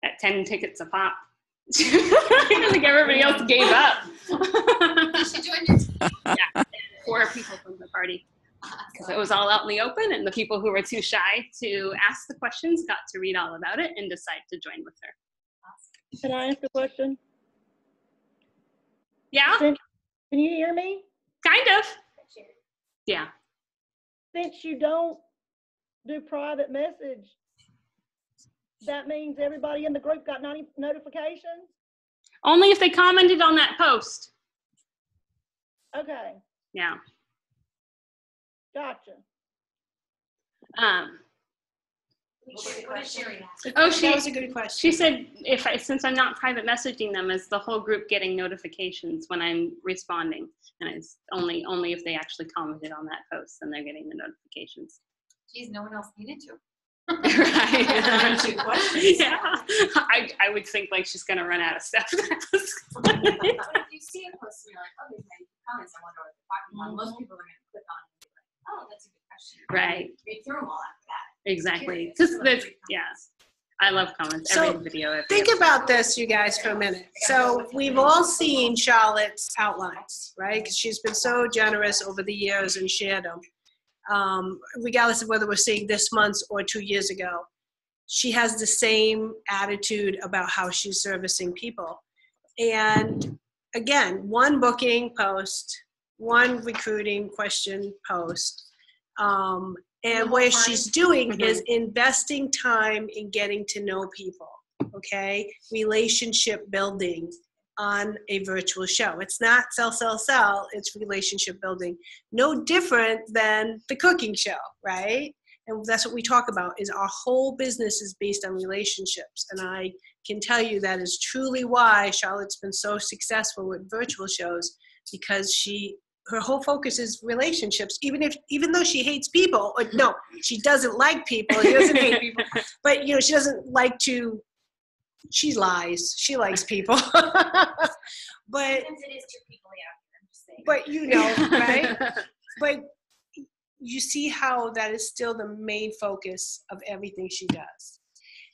B: At 10 tickets a pop. I think everybody else gave up.
D: You should join your team.
B: Yeah, 4 people from the party. Because it was all out in the open, and the people who were too shy to ask the questions got to read all about it and decide to join with her.
I: Can I ask a question?
B: Yeah?
I: Can you hear me?
B: Kind of. Yeah.
I: Since you don't do private message, that means everybody in the group got 90 notifications?
B: Only if they commented on that post.
I: Okay.
B: Yeah.
I: Gotcha.
F: What is Sherry asking?
B: Oh,
A: That was a good question.
B: She said, since I'm not private messaging them, is the whole group getting notifications when I'm responding? And it's only if they actually commented on that post, then they're getting the notifications.
D: Geez, no one else needed to.
B: Right.
F: 2 questions.
B: Yeah. I would think like she's gonna run out of stuff.
F: But if you see a post and you're like, oh, there's 90 comments, I wonder what they're talking about. Most people are going to click on it and be like, oh, that's a good question.
B: Right.
F: Read through them all after that.
B: Exactly. Because I love comments.
A: So,
B: Every video.
A: Think about this, you guys, for a minute. So we've all seen Charlotte's outlines, right? Because she's been so generous over the years and shared them. Regardless of whether we're seeing this month or 2 years ago, she has the same attitude about how she's servicing people. And again, 1 booking post, 1 recruiting question post. And what she's doing is investing time in getting to know people, okay? Relationship building on a virtual show. It's not sell, it's relationship building. No different than the cooking show, right? And that's what we talk about, is our whole business is based on relationships. And I can tell you that is truly why Charlotte's been so successful with virtual shows, because she her whole focus is relationships, even though she hates people, or no, she doesn't like people, she doesn't hate people, but she doesn't like to, she lies, she likes people. But
F: Sometimes it is too people out here, I'm just saying.
A: but right? But you see how that is still the main focus of everything she does.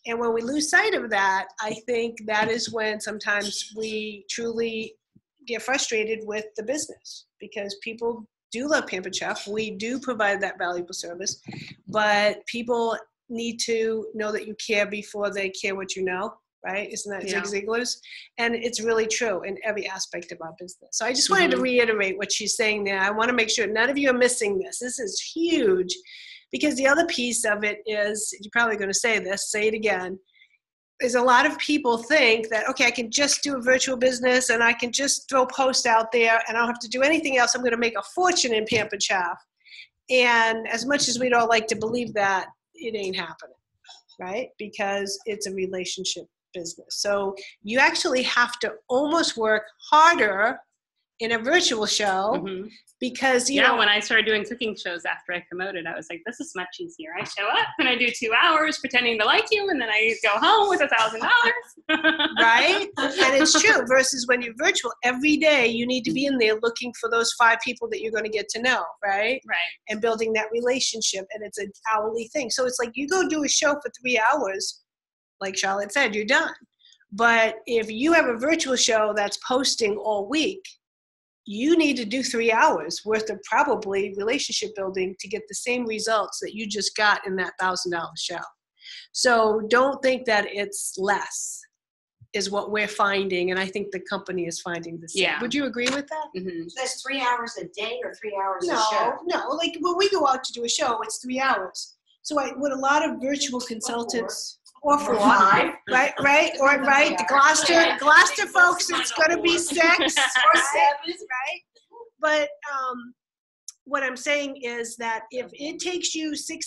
A: And when we lose sight of that, I think that is when sometimes we truly get frustrated with the business, because people do love Pampered Chef. We do provide that valuable service, but people need to know that you care before they care what you know, right? Isn't that Zig Ziglar's? And it's really true in every aspect of our business. So I just wanted to reiterate what she's saying there. I want to make sure none of you are missing this. This is huge, because the other piece of it is, you're probably going to say this, say it again, is a lot of people think that, okay, I can just do a virtual business and I can just throw posts out there and I don't have to do anything else. I'm going to make a fortune in Pampered Chef. And as much as we'd all like to believe that, it ain't happening, right? Because it's a relationship business. So you actually have to almost work harder in a virtual show because, you know.
B: When I started doing cooking shows after I promoted, I was like, this is much easier. I show up and I do 2 hours pretending to like you, and then I go home with $1,000.
A: Right? And it's true. Versus when you're virtual, every day you need to be in there looking for those 5 people that you're going to get to know, right?
B: Right.
A: And building that relationship. And it's an hourly thing. So it's like you go do a show for 3 hours, like Charlotte said, you're done. But if you have a virtual show that's posting all week, you need to do 3 hours worth of probably relationship building to get the same results that you just got in that $1,000 show. So don't think that it's less, is what we're finding. And I think the company is finding the same.
B: Yeah.
A: Would you agree with that?
F: So that's 3 hours a day or 3 hours a show?
A: No. Like when we go out to do a show, it's 3 hours. So what a lot of virtual consultants, or 4, right? The Gloucester folks, it's going to be 6 or 7, right? But what I'm saying is that if it takes you 3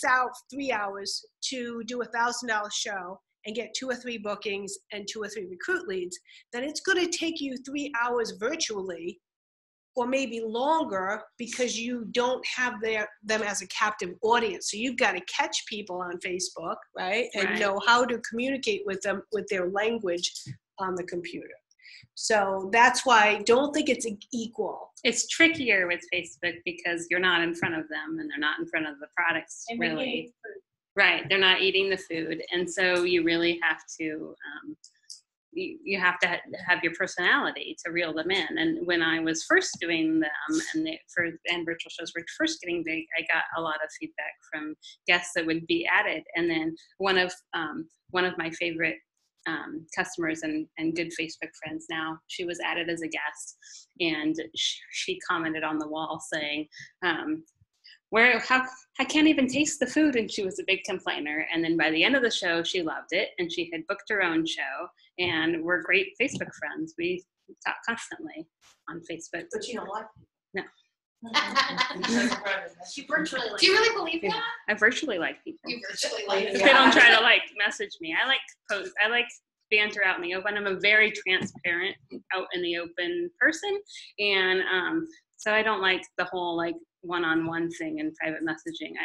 A: hours to do a $1,000 show and get 2 or 3 bookings and 2 or 3 recruit leads, then it's going to take you 3 hours virtually, or maybe longer, because you don't have them as a captive audience. So you've got to catch people on Facebook, right? And know how to communicate with them with their language on the computer. So that's why don't think it's equal.
B: It's trickier with Facebook because you're not in front of them and they're not in front of the products,
E: And
B: really. Right, they're not eating the food. And so you really have to you have to have your personality to reel them in. And when I was first doing them and virtual shows were first getting big, I got a lot of feedback from guests that would be added. And then one of my favorite customers and good Facebook friends now, she was added as a guest, and she commented on the wall saying, I can't even taste the food, and she was a big complainer. And then by the end of the show, she loved it, and she had booked her own show, and we're great Facebook friends. We talk constantly on Facebook.
F: But you don't like
B: people.
F: No.
D: She virtually likes. Do you really believe that?
B: I virtually like people.
D: You virtually like
B: If they don't try to message me. I like banter out in the open. I'm a very transparent, out in the open person, and so I don't like the whole one-on-one thing in private messaging.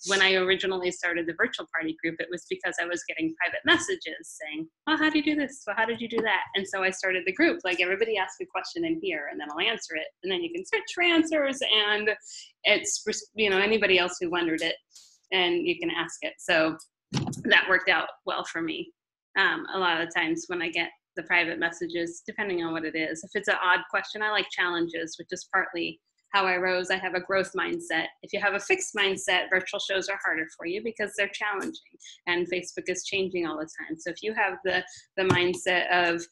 B: When I originally started the virtual party group, it was because I was getting private messages saying, well, how do you do this? Well, how did you do that? And so I started the group, everybody ask a question in here and then I'll answer it. And then you can search for answers, and it's, anybody else who wondered it, and you can ask it. So that worked out well for me. A lot of the times when I get the private messages, depending on what it is, if it's an odd question, I like challenges, which is partly how I rose. I have a growth mindset. If you have a fixed mindset, virtual shows are harder for you because they're challenging, and Facebook is changing all the time. So if you have the mindset of,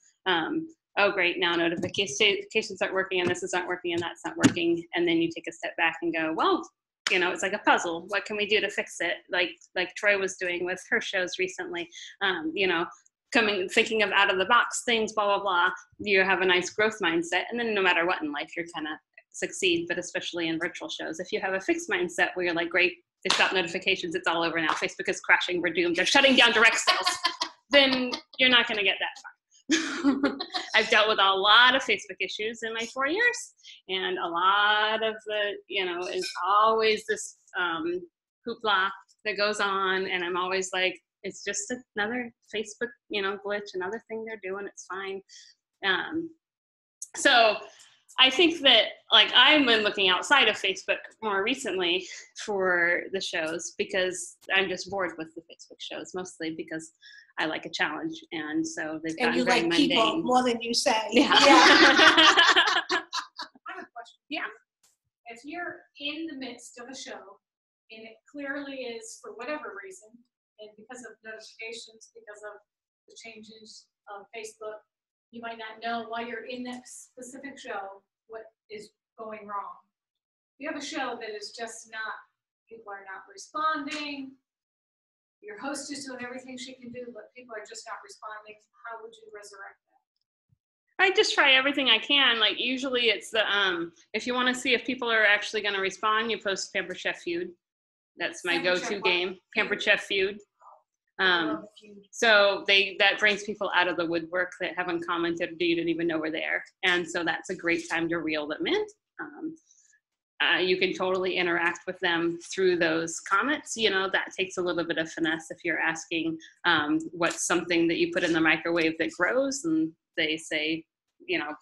B: oh great, now notifications aren't working, and this isn't working, and that's not working, and then you take a step back and go, well, it's like a puzzle. What can we do to fix it? Like Troy was doing with her shows recently, thinking of out of the box things, blah, blah, blah. You have a nice growth mindset, and then no matter what in life, you're kind of succeed, but especially in virtual shows. If you have a fixed mindset where you're like, great, it's got notifications, it's all over now, Facebook is crashing, we're doomed, they're shutting down direct sales, then you're not going to get that far. I've dealt with a lot of Facebook issues in my 4 years, and a lot of the, is always this hoopla that goes on, and I'm always like, it's just another Facebook, glitch, another thing they're doing, it's fine. So I think that, like, I've been looking outside of Facebook more recently for the shows because I'm just bored with the Facebook shows, mostly because I like a challenge, and so they've gotten
A: And you
B: very
A: like
B: mundane.
A: people more than you say.
B: Yeah.
E: I have a question.
B: Yeah.
E: If you're in the midst of a show and it clearly is for whatever reason, and because of notifications, because of the changes of Facebook, you might not know while you're in that specific show what is going wrong. If you have a show that is just not, people are not responding, your host is doing everything she can do, but people are just not responding, how would you resurrect that?
B: I just try everything I can. Like, usually it's the, if you want to see if people are actually going to respond, you post Pampered Chef Feud. That's my
E: Pampered
B: go-to
E: Chef what?
B: game, Pampered Chef Feud. So that brings people out of the woodwork that haven't commented or you didn't even know were there. And so that's a great time to reel them in. You can totally interact with them through those comments. That takes a little bit of finesse if you're asking what's something that you put in the microwave that grows, and they say,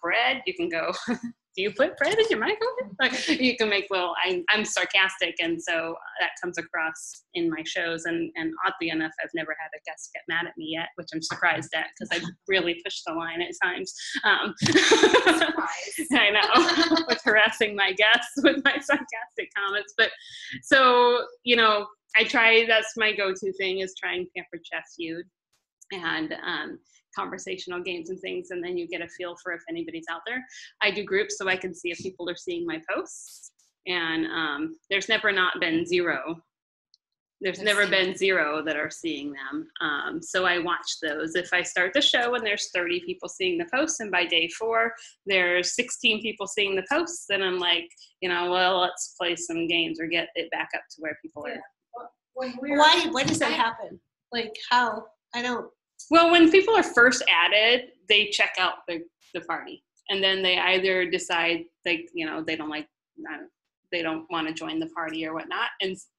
B: bread, you can go, do you put bread in your microwave? Like, you can make I'm sarcastic, and so that comes across in my shows, and oddly enough, I've never had a guest get mad at me yet, which I'm surprised at, because I really push the line at times. I know, with harassing my guests with my sarcastic comments. But so, I try, that's my go-to thing, is trying Pampered Chef Feud and conversational games and things, and then you get a feel for if anybody's out there. I do groups so I can see if people are seeing my posts, and there's never not been zero. There's never been zero that are seeing them. So I watch those. If I start the show and there's 30 people seeing the posts, and by day 4 there's 16 people seeing the posts, then I'm like, well, let's play some games or get it back up to where people are.
A: Why does that happen? Like, how? I don't.
B: Well, when people are first added, they check out the party, and then they either decide, like, they don't like, they don't want to join the party or whatnot,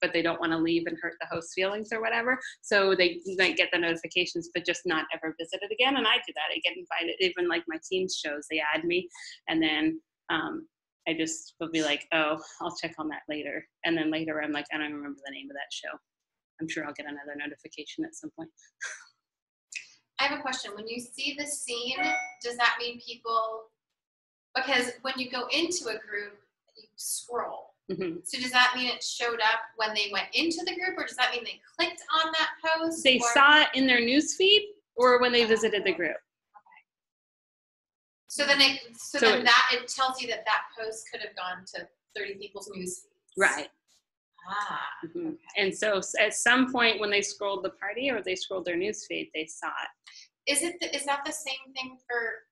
B: but they don't want to leave and hurt the host's feelings or whatever. So they might get the notifications, but just not ever visit it again. And I do that. I get invited, even like my team's shows, they add me, and then I just will be like, oh, I'll check on that later. And then later I'm like, I don't remember the name of that show. I'm sure I'll get another notification at some point.
D: I have a question. When you see the scene, does that mean people, because when you go into a group, you scroll.
B: Mm-hmm.
D: So does that mean it showed up when they went into the group, or does that mean they clicked on that post?
B: They saw it in their news feed, or when they visited the group.
D: Okay. So then it tells you that post could have gone to 30 people's news feeds.
B: Right.
D: Okay.
B: And so at some point when they scrolled the party or they scrolled their newsfeed, they saw it.
D: Is that the same thing for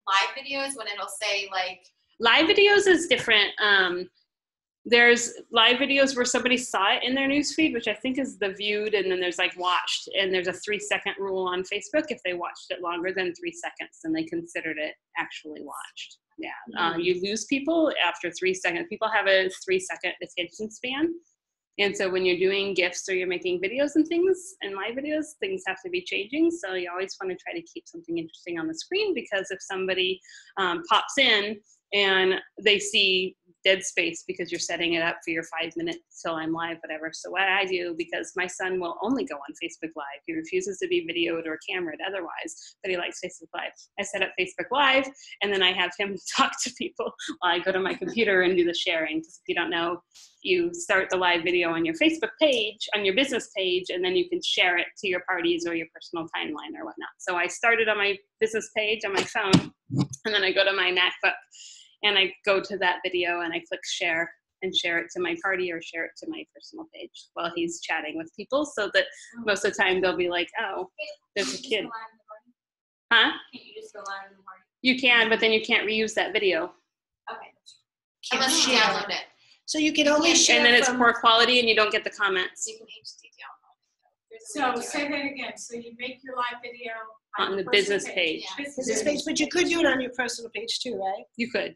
D: live videos, when it'll say, like,
B: live videos is different. There's live videos where somebody saw it in their newsfeed, which I think is the viewed, and then there's like watched, and there's a 3-second rule on Facebook. If they watched it longer than 3 seconds, then they considered it actually watched. Yeah, you lose people after 3 seconds. People have a 3-second attention span. And so when you're doing GIFs or you're making videos and things, and live videos, things have to be changing. So you always want to try to keep something interesting on the screen, because if somebody pops in and they see dead space because you're setting it up for your 5 minutes till I'm live, whatever. So what I do, because my son will only go on Facebook Live. He refuses to be videoed or cameraed otherwise, but he likes Facebook Live. I set up Facebook Live, and then I have him talk to people while I go to my computer and do the sharing. Because if you don't know, you start the live video on your Facebook page, on your business page, and then you can share it to your parties or your personal timeline or whatnot. So I started on my business page on my phone, and then I go to my MacBook, and I go to that video and I click share and share it to my party or share it to my personal page while he's chatting with people, so that most of the time they'll be like, oh, there's a kid. Huh?
F: Can't you just go live in the party?
B: You can, but then you can't reuse that video.
F: Okay.
D: Unless you download it.
A: So you can only share.
B: And then it's poor quality and you don't get the comments.
D: You can HD download
E: So say that again. So you make your live video
B: On the
E: your
B: business
E: personal
B: page.
E: Yeah.
A: Business page, but you could do it on your personal page too, right?
B: You could,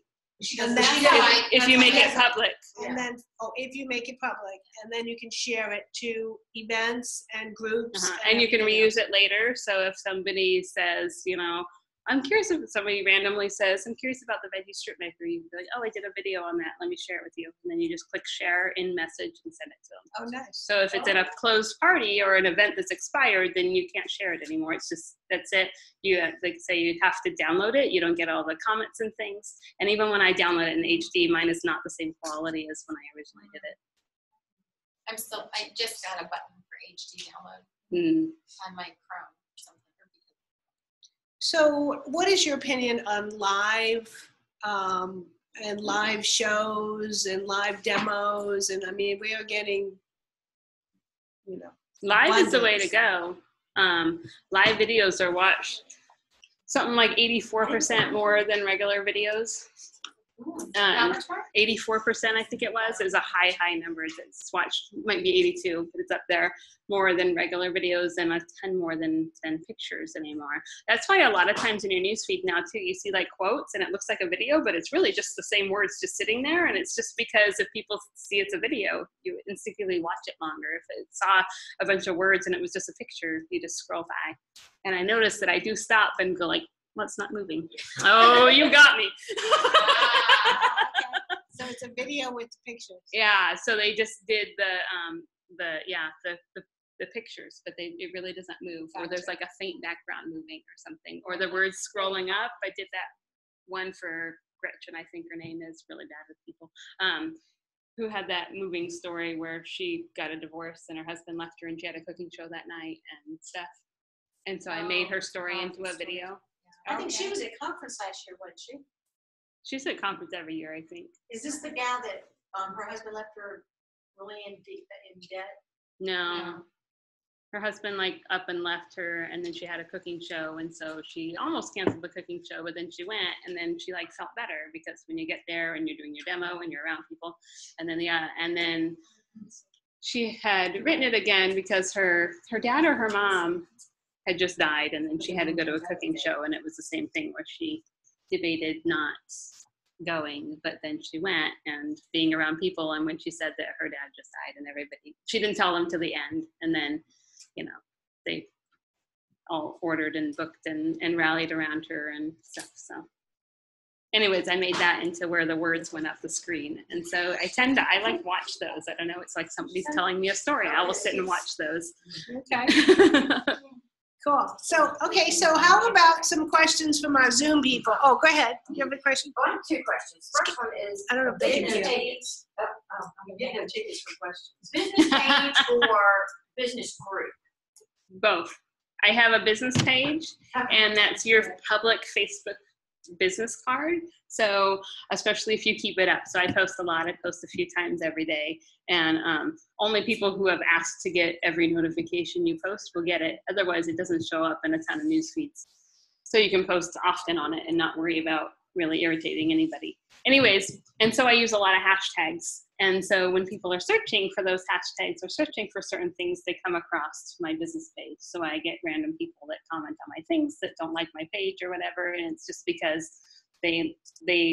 A: And
D: That's
A: then,
D: how I-
B: if you make it
D: that's how I-
B: public.
A: and then, if you make it public, and then you can share it to events and groups.
B: And you can
A: everything
B: reuse it later. So if somebody says, you know, I'm curious if somebody randomly says, I'm curious about the veggie strip maker, you can be like, oh, I did a video on that. Let me share it with you. And then you just click share in message and send it to them.
A: Oh, nice.
B: So if it's in a closed party or an event that's expired, then you can't share it anymore. It's just, that's it. You like say you have to download it. You don't get all the comments and things. And even when I download it in HD, mine is not the same quality as when I originally did it.
D: I just got a button for HD download
B: Mm.
D: on my Chrome or something.
A: So what is your opinion on live and live shows and live demos? And I mean, we are getting, you know.
B: Live is the way to
A: abundance.
B: go. Live videos are watched something like 84% more than regular videos.
D: How much more?
B: 84%, I think it was. It was a high number that's watched. Might be 82, but it's up there more than regular videos and a ton more than pictures anymore. That's why a lot of times in your newsfeed now too, you see like quotes and it looks like a video, but it's really just the same words just sitting there. And it's just because if people see it's a video, you instinctively watch it longer. If it saw a bunch of words and it was just a picture, you just scroll by. And I noticed that I do stop and go like, well, it's not moving. Oh, you got me.
A: So it's a video with pictures.
B: Yeah, so they just did the pictures, but it really doesn't move. Or there's like a faint background moving or something. Or the words scrolling up. I did that one for Gretchen, I think her name is, really bad with people, who had that moving story where she got a divorce and her husband left her and she had a cooking show that night and stuff. And so I made her story into a video.
F: I think she was at conference last year, wasn't she?
B: She's at conference every year, I think.
F: Is this the gal that her husband left her really in debt?
B: No. Her husband like up and left her and then she had a cooking show and so she almost canceled the cooking show, but then she went and then she like felt better because when you get there and you're doing your demo and you're around people and then she had written it again because her dad or her mom had just died and then she had to go to a cooking show and it was the same thing where she debated not going, but then she went and being around people and when she said that her dad just died and everybody, she didn't tell them till the end and then, you know, they all ordered and booked and rallied around her and stuff. So anyways, I made that into where the words went up the screen. And so I like watch those. I don't know, it's like somebody's telling me a story. I will sit and watch those.
A: Okay. Cool. So how about some questions from our Zoom people? Oh, go ahead. You have a question?
F: I have two questions. First one is
A: I don't know if they can
F: business
A: hear.
F: page. I'm getting tickets for questions. Business page or business group?
B: Both. I have a business page and that's your public Facebook business card. So especially if you keep it up. So I post a lot. I post a few times every day and only people who have asked to get every notification you post will get it. Otherwise it doesn't show up in a ton of news feeds. So you can post often on it and not worry about really irritating anybody. Anyways, and so I use a lot of hashtags. And so when people are searching for those hashtags or searching for certain things, they come across my business page. So I get random people that comment on my things that don't like my page or whatever. And it's just because they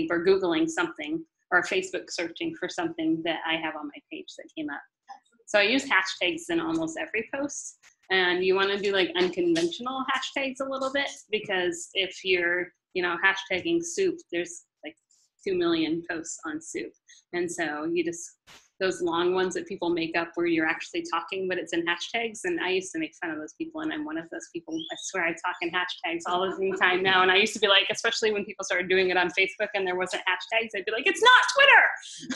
B: were Googling something or Facebook searching for something that I have on my page that came up. So I use hashtags in almost every post. And you want to do like unconventional hashtags a little bit because if you're, you know, hashtagging soup, there's like 2 million posts on soup. And so you just, those long ones that people make up where you're actually talking, but it's in hashtags. And I used to make fun of those people. And I'm one of those people, I swear I talk in hashtags all the time now. And I used to be like, especially when people started doing it on Facebook and there wasn't hashtags, I'd be like, it's not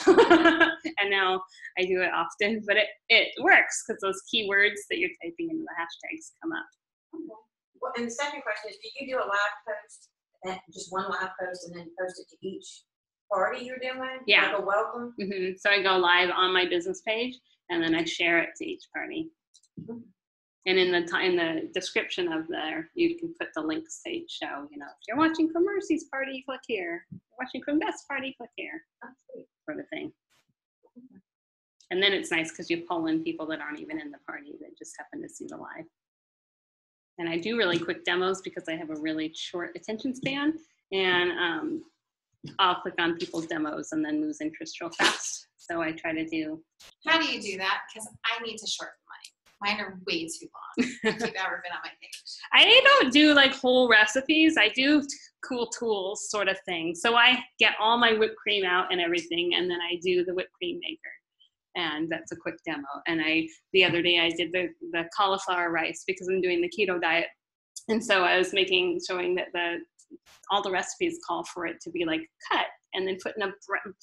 B: Twitter. And now I do it often, but it works because those keywords that you're typing into the hashtags come up.
F: Well, and the second question is, do you do a live post, just one live post and then post it to each party you're doing?
B: Yeah.
F: Like a welcome?
B: Mm-hmm. So I go live on my business page and then I share it to each party. Mm-hmm. And in the description of there, you can put the links to show, you know, if you're watching from Mercy's party, click here. If you're watching from Beth's party, click here. For the thing. And then it's nice because you pull in people that aren't even in the party that just happen to see the live. And I do really quick demos because I have a really short attention span, and I'll click on people's demos and then lose interest real fast. So I try to do.
D: How do you do that? Because I need to shorten mine. Mine are way too long. If you've ever been on my page.
B: I don't do like whole recipes. I do cool tools sort of thing. So I get all my whipped cream out and everything, and then I do the whipped cream maker. And that's a quick demo. And the other day I did the cauliflower rice because I'm doing the keto diet. And so I was showing that all the recipes call for it to be like cut and then put in a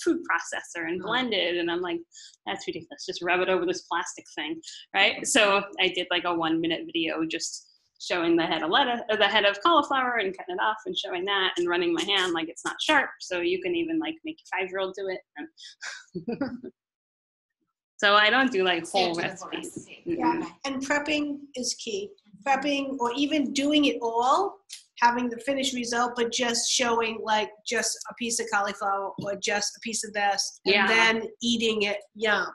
B: food processor and blended. And I'm like, that's ridiculous. Just rub it over this plastic thing, right? So I did like a 1-minute video just showing the head of lettuce, or the head of cauliflower, and cutting it off and showing that and running my hand like it's not sharp. So you can even like make your 5-year-old do it. And so I don't do like whole recipes.
A: Yeah, and prepping is key. Prepping, or even doing it all, having the finished result, but just showing like just a piece of cauliflower or just a piece of this, and then eating it. Yum.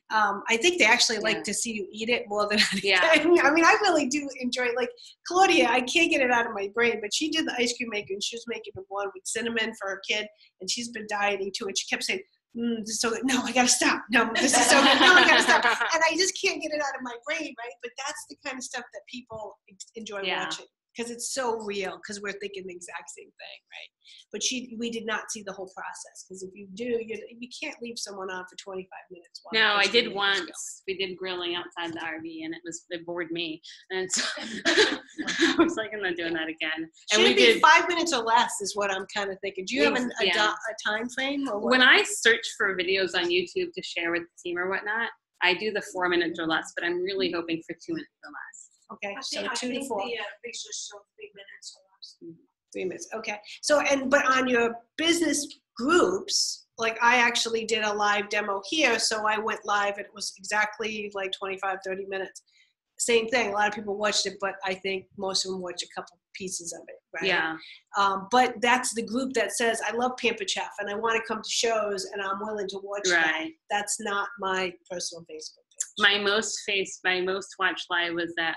A: I think they actually like to see you eat it more than anything.
B: Yeah.
A: I mean, I really do enjoy it. Like Claudia, I can't get it out of my brain, but she did the ice cream maker, and she was making the one with cinnamon for her kid, and she's been dieting too, and she kept saying, this is so good. No, I gotta stop. No, this is so good. No, I gotta stop. And I just can't get it out of my brain, right? But that's the kind of stuff that people enjoy watching, because it's so real, because we're thinking the exact same thing, right? But we did not see the whole process, because if you do, you can't leave someone on for 25 minutes.
B: No, I did once. We did grilling outside the RV, and it bored me. And so I was like, I'm not doing that again. And
A: Should it be 5 minutes or less is what I'm kind of thinking. Do you have a time frame? Or what?
B: When I search for videos on YouTube to share with the team or whatnot, I do the 4 minutes or less, but I'm really hoping for 2 minutes or less.
A: Okay, so
E: I
A: 2 to
E: think
A: 4.
E: the pictures show 3 minutes or less.
A: 3 minutes. Okay. So, but on your business groups, like I actually did a live demo here. So I went live, and it was exactly like 25, 30 minutes. Same thing. A lot of people watched it, but I think most of them watched a couple pieces of it. Right?
B: Yeah.
A: But that's the group that says, I love Pampered Chef and I want to come to shows and I'm willing to watch that. That's not my personal Facebook page.
B: My most watched live was that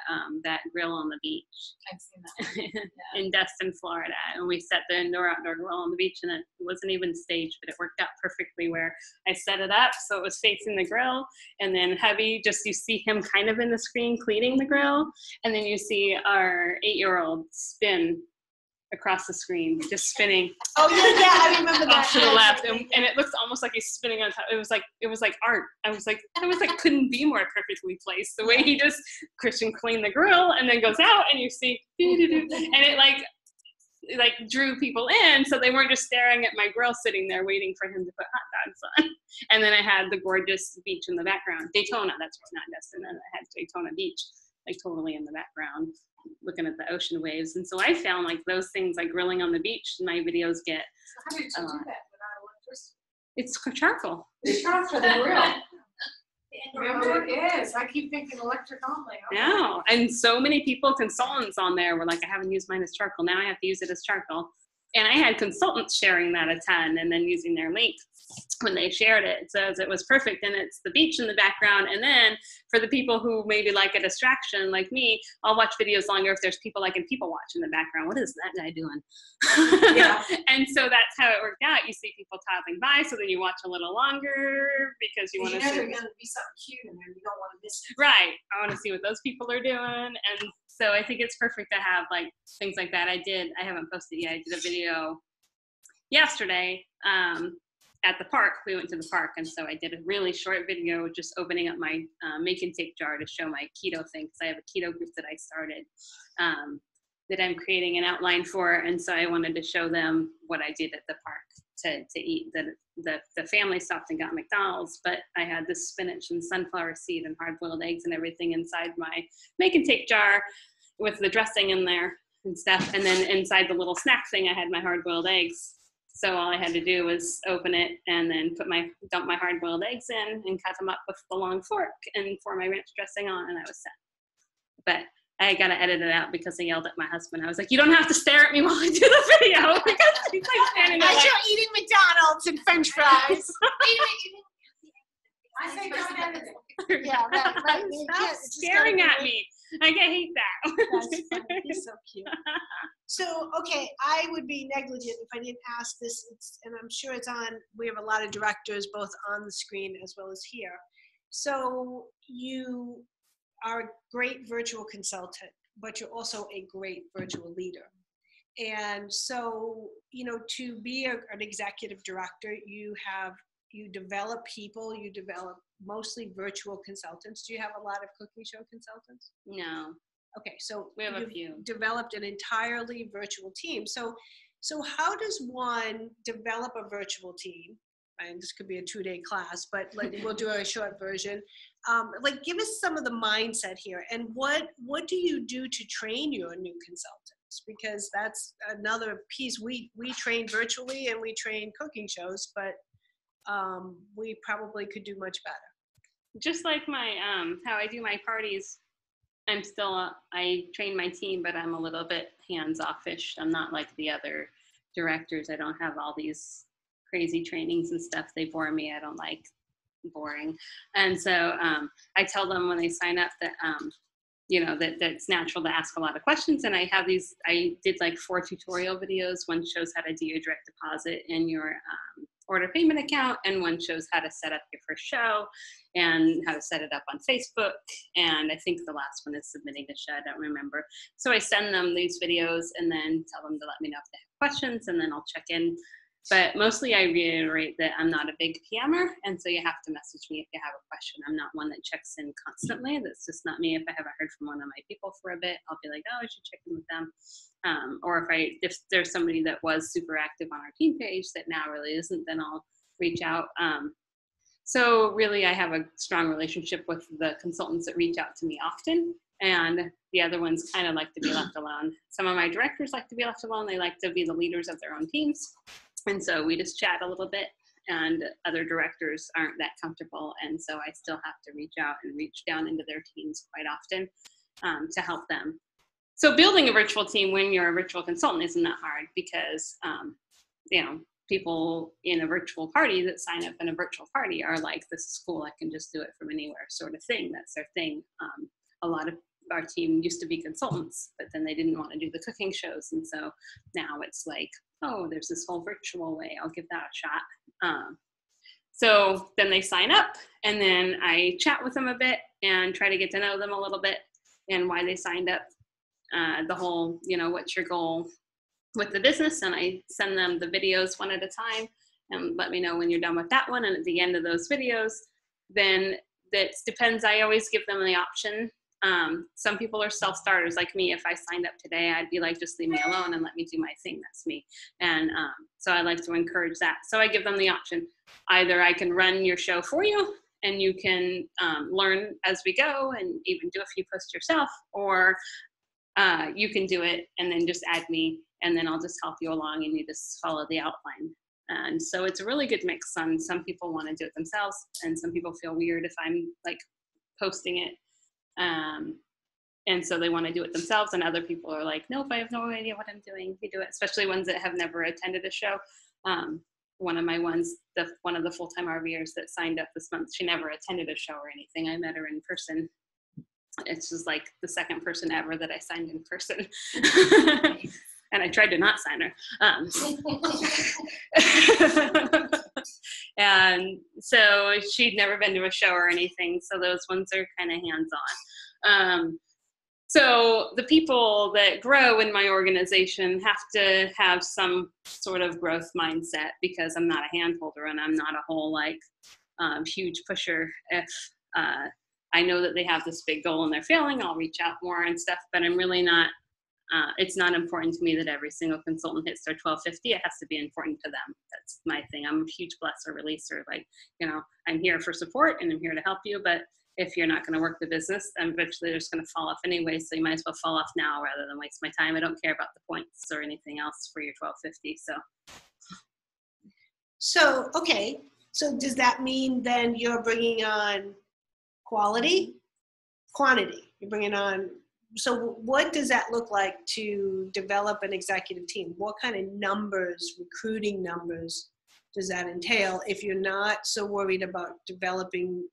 B: grill on the beach.
D: I've seen that.
B: In Destin, Florida. And we set the indoor-outdoor grill on the beach, and it wasn't even staged, but it worked out perfectly where I set it up so it was facing the grill, and then Hubby, you see him kind of in the screen cleaning the grill, and then you see our 8-year-old spin across the screen, just spinning.
A: Oh yeah, I remember that.
B: Off to the left, and it looks almost like he's spinning on top. It was like art. I was like, couldn't be more perfectly placed. The way he just Christian cleaned the grill and then goes out, and you see, and it like drew people in, so they weren't just staring at my grill sitting there waiting for him to put hot dogs on. And then I had the gorgeous beach in the background, Daytona. That's not Destin. And I had Daytona Beach, like totally in the background, looking at the ocean waves. And so I found like those things, like grilling on the beach, my videos get.
E: So how did you do that without electricity?
B: It's charcoal.
E: It's charcoal for the grill. Remember, it is. I keep thinking electric only. Okay.
B: No, and so many consultants on there were like, I haven't used mine as charcoal. Now I have to use it as charcoal. And I had consultants sharing that a ton and then using their link when they shared it. So it was perfect. And it's the beach in the background. And then for the people who maybe like a distraction like me, I'll watch videos longer if there's people I can people watch in the background. What is that guy doing?
A: Yeah.
B: And so that's how it worked out. You see people toddling by, so then you watch a little longer because you want to see.
E: There's going to be something cute in there. You don't want to miss it.
B: Right. I want to see what those people are doing. And so I think it's perfect to have like things like that. I haven't posted yet. I did a video yesterday at the park. We went to the park, and so I did a really short video just opening up my make and take jar to show my keto thing, because I have a keto group that I started that I'm creating an outline for, and so I wanted to show them what I did at the park to eat. The family stopped and got McDonald's, but I had this spinach and sunflower seed and hard-boiled eggs and everything inside my make and take jar with the dressing in there and stuff, and then inside the little snack thing I had my hard-boiled eggs. So all I had to do was open it and then dump my hard-boiled eggs in and cut them up with the long fork and pour my ranch dressing on, and I was set. But I got to edit it out because I yelled at my husband. I was like, you don't have to stare at me while I do the video. Because he's like standing there
A: As you're eating McDonald's and French fries.
D: Wait,
E: I say don't edit it.
A: Yeah, right, right. You
B: Stop
A: can't- it's just
B: staring
A: gotta
B: at
A: be-
B: me. Like, I hate that.
A: That's funny. He's so cute. So, okay, I would be negligent if I didn't ask this, and I'm sure it's on, we have a lot of directors both on the screen as well as here. So you are a great virtual consultant, but you're also a great virtual leader. And so, you know, to be an executive director, you develop people, you develop mostly virtual consultants. Do you have a lot of cooking show consultants?
B: No,
A: Okay, so
B: we have a
A: you've
B: few.
A: developed an entirely virtual team. So how does one develop a virtual team? And this could be a 2-day class, but like we'll do a short version. Like, give us some of the mindset here, and what do you do to train your new consultants? Because that's another piece. We train virtually and we train cooking shows, but we probably could do much better.
B: Just like my how I do my parties, I'm still I train my team, but I'm a little bit hands-offish. I'm not like the other directors. I don't have all these crazy trainings and stuff. They bore me. I don't like boring. And so I tell them when they sign up that you know, that's natural to ask a lot of questions. And I have these, I did like 4 tutorial videos. One shows how to do your direct deposit in your order payment account, and one shows how to set up your first show and how to set it up on Facebook. And I think the last one is submitting a show, I don't remember. So I send them these videos and then tell them to let me know if they have questions, and then I'll check in. But mostly I reiterate that I'm not a big PMer, and so you have to message me if you have a question. I'm not one that checks in constantly. That's just not me. If I haven't heard from one of my people for a bit, I'll be like, oh, I should check in with them. Or if there's somebody that was super active on our team page that now really isn't, then I'll reach out. So really I have a strong relationship with the consultants that reach out to me often, and the other ones kind of like to be left alone. Some of my directors like to be left alone. They like to be the leaders of their own teams. And so we just chat a little bit, and other directors aren't that comfortable. And so I still have to reach out and reach down into their teams quite often to help them. So building a virtual team when you're a virtual consultant isn't that hard, because, you know, people in a virtual party that sign up in a virtual party are like, this is cool, I can just do it from anywhere sort of thing. That's their thing. A lot of our team used to be consultants, but then they didn't want to do the cooking shows. And so now it's like, oh, there's this whole virtual way, I'll give that a shot. So then they sign up, and then I chat with them a bit and try to get to know them a little bit and why they signed up. The whole, you know, what's your goal with the business? And I send them the videos one at a time and let me know when you're done with that one. And at the end of those videos, then that depends. I always give them the option. Some people are self-starters like me. If I signed up today, I'd be like, just leave me alone and let me do my thing. That's me. And so I like to encourage that. So I give them the option. Either I can run your show for you and you can learn as we go and even do a few posts yourself, or you can do it and then just add me, and then I'll just help you along and you just follow the outline. And so it's a really good mix. Some people want to do it themselves, and some people feel weird if I'm like posting it. And so they want to do it themselves, and other people are like, nope, I have no idea what I'm doing. You do it, especially ones that have never attended a show. One of my ones, one of the full-time RVers that signed up this month, she never attended a show or anything. I met her in person. It's just like the second person ever that I signed in person. And I tried to not sign her. And so she'd never been to a show or anything. So those ones are kind of hands-on. So the people that grow in my organization have to have some sort of growth mindset, because I'm not a hand holder and I'm not a whole like huge pusher. If I know that they have this big goal and they're failing, I'll reach out more and stuff, but I'm really not, it's not important to me that every single consultant hits their 1250. It has to be important to them. That's my thing. I'm a huge blesser, releaser. Like, you know, I'm here for support and I'm here to help you, but if you're not going to work the business, eventually they're just going to fall off anyway. So you might as well fall off now rather than waste my time. I don't care about the points or anything else for your 1250.
A: So, okay. So does that mean then you're bringing on quality, quantity? You're bringing on, so what does that look like to develop an executive team? What kind of numbers, recruiting numbers, does that entail? If you're not so worried about developing,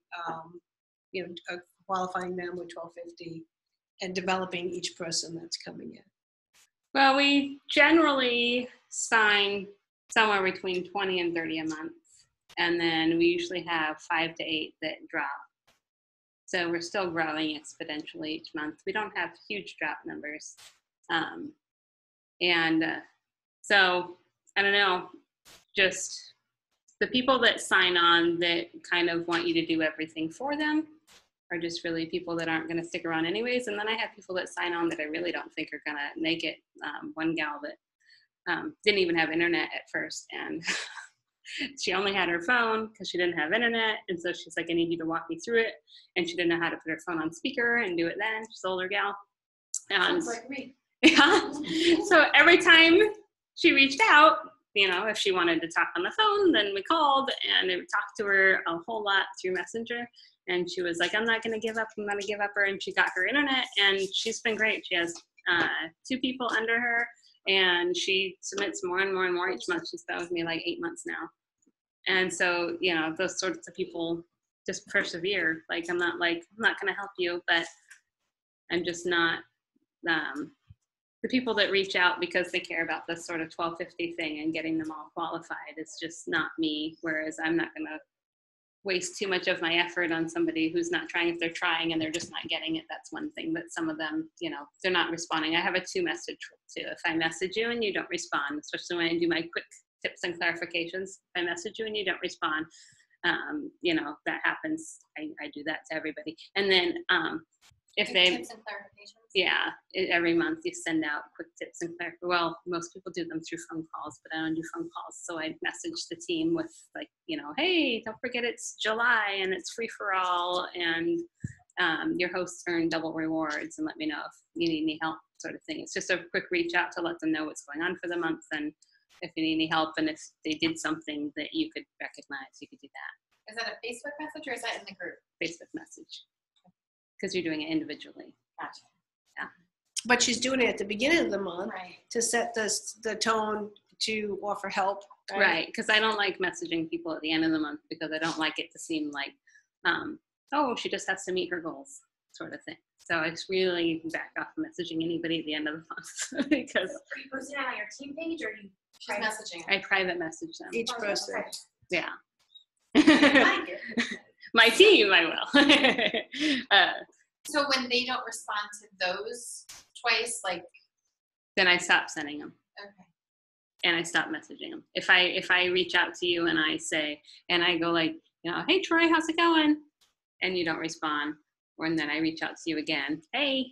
A: qualifying them with 1250 and developing each person that's coming in.
B: Well, we generally sign somewhere between 20 and 30 a month. And then we usually have 5 to 8 that drop. So we're still growing exponentially each month. We don't have huge drop numbers. So I don't know, just the people that sign on that kind of want you to do everything for them are just really people that aren't going to stick around anyways. And then I have people that sign on that I really don't think are going to make it. One gal that didn't even have internet at first, and she only had her phone because she didn't have internet. And so she's like, I need you to walk me through it. And she didn't know how to put her phone on speaker and do it then. She's an older gal.
F: Sounds like me.
B: Yeah. So every time she reached out, if she wanted to talk on the phone, then we called and we talked to her a whole lot through Messenger. And she was like, I'm not going to give up. I'm going to give up her. And she got her internet, and she's been great. She has 2 people under her, and she submits more and more and more each month. She's been with me like 8 months now. And so, those sorts of people just persevere. Like, I'm not going to help you, but I'm just not, the people that reach out because they care about this sort of 1250 thing and getting them all qualified is just not me. Whereas I'm not going to waste too much of my effort on somebody who's not trying. If they're trying and they're just not getting it, that's one thing. But some of them, they're not responding. I have a 2-message rule too. If I message you and you don't respond, especially when I do my quick tips and clarifications, if I message you and you don't respond, that happens. I do that to everybody. And then if they
D: tips and clarifications.
B: Every month you send out quick tips and well, most people do them through phone calls, but I don't do phone calls. So I message the team with hey, don't forget it's July and it's free for all, and your hosts earn double rewards, and let me know if you need any help, sort of thing. It's just a quick reach out to let them know what's going on for the month, and if you need any help, and if they did something that you could recognize, you could do that.
D: Is that a Facebook message or is that in the group?
B: Facebook message, because you're doing it individually.
D: Gotcha.
B: Yeah.
A: But she's doing it at the beginning of the month
D: Right.
A: to set the tone to offer help.
B: Right, because I don't like messaging people at the end of the month because I don't like it to seem like, she just has to meet her goals, sort of thing. So I just really back off messaging anybody at the end of the month because.
F: Are you posting that on your team page or are you?
D: She's messaging.
B: I private message them.
A: Each person.
F: Okay.
B: Yeah.
F: I like it.
B: My team, I will.
D: So when they don't respond to those twice,
B: then I stop sending them.
D: Okay.
B: And I stop messaging them. If I reach out to you and I say, and I go hey Troy, how's it going? And you don't respond, and then I reach out to you again. Hey,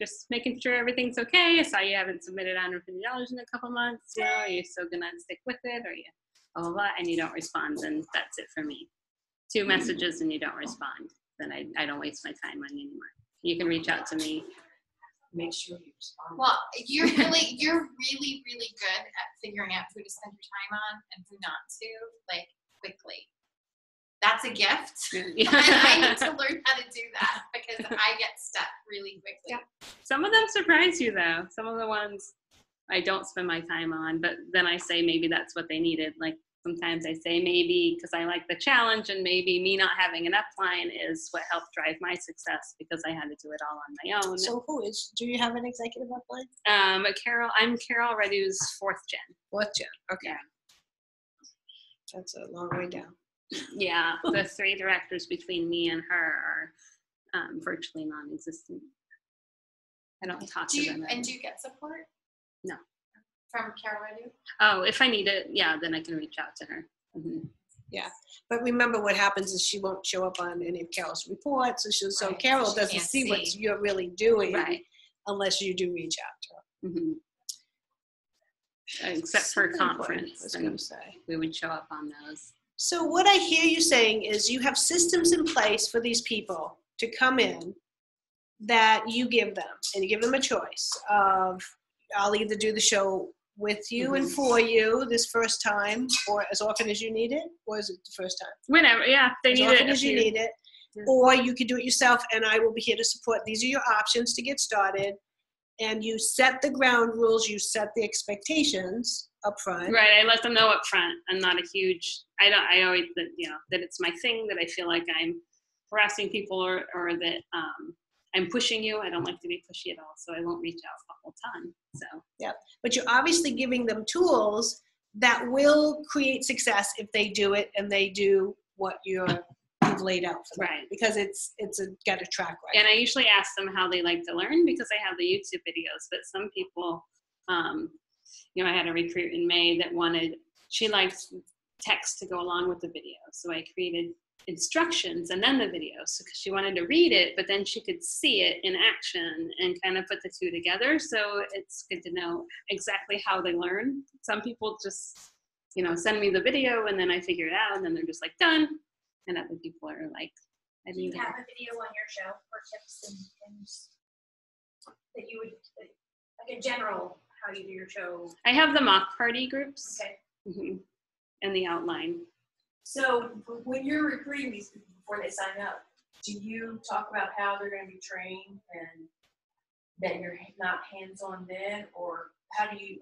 B: just making sure everything's okay. I saw you haven't submitted $150 in a couple months. Are you still gonna stick with it? Or you blah blah blah? And you don't respond, then that's it for me. 2 messages and you don't respond, then I don't waste my time on you anymore. You can reach out to me.
F: Make sure you respond.
D: Well, you're really really good at figuring out who to spend your time on and who not to, quickly. That's a gift.
B: Yeah.
D: And I need to learn how to do that because I get stuck really quickly.
B: Yeah. Some of them surprise you though. Some of the ones I don't spend my time on, but then I say maybe that's what they needed. Sometimes I say maybe because I like the challenge, and maybe me not having an upline is what helped drive my success because I had to do it all on my own.
A: So do you have an executive upline?
B: I'm Carol Redu's 4th gen.
A: 4th gen, okay.
B: Yeah.
A: That's a long way down.
B: Yeah, the 3 directors between me and her are virtually non-existent. I don't talk to them.
D: And do you get support?
B: No.
D: From Carol Redu?
B: Oh, if I need it, then I can reach out to her. Mm-hmm.
A: Yeah, but remember what happens is she won't show up on any of Carol's reports, so Carol doesn't see what you're really doing unless you do reach out to her.
B: Mm-hmm. Except for conference,
A: I was going to say.
B: We would show up on those.
A: So what I hear you saying is you have systems in place for these people to come in that you give them, and you give them a choice of, I'll either do the show with you and for you this first time, or as often as you need it, or is it the first time?
B: Whenever, yeah, they need it.
A: As often as you need it, or you can do it yourself, and I will be here to support. These are your options to get started, and you set the ground rules, you set the expectations up front.
B: Right, I let them know up front. I'm not a huge, I always, that it's my thing, that I feel like I'm harassing people or that I'm pushing you. I don't like to be pushy at all, so I won't reach out a whole ton, so.
A: Yeah, but you're obviously giving them tools that will create success if they do it and they do what you've laid out for them.
B: Right.
A: Because it's got a track record.
B: And I usually ask them how they like to learn because I have the YouTube videos, but some people, I had a recruit in May that she liked text to go along with the video. So I created instructions and then the videos because she wanted to read it, but then she could see it in action and kind of put the two together. So it's good to know exactly how they learn. Some people just, send me the video and then I figure it out and then they're just like done. And other people are like, I
G: Do you
B: didn't
G: have a video on your show or tips and that you would, like in general, how you do your show?
B: I have the mock party groups.
G: Okay.
B: And the outline.
F: So when you're recruiting these people before they sign up, do you talk about how they're going to be trained and that you're not hands-on then, or how do you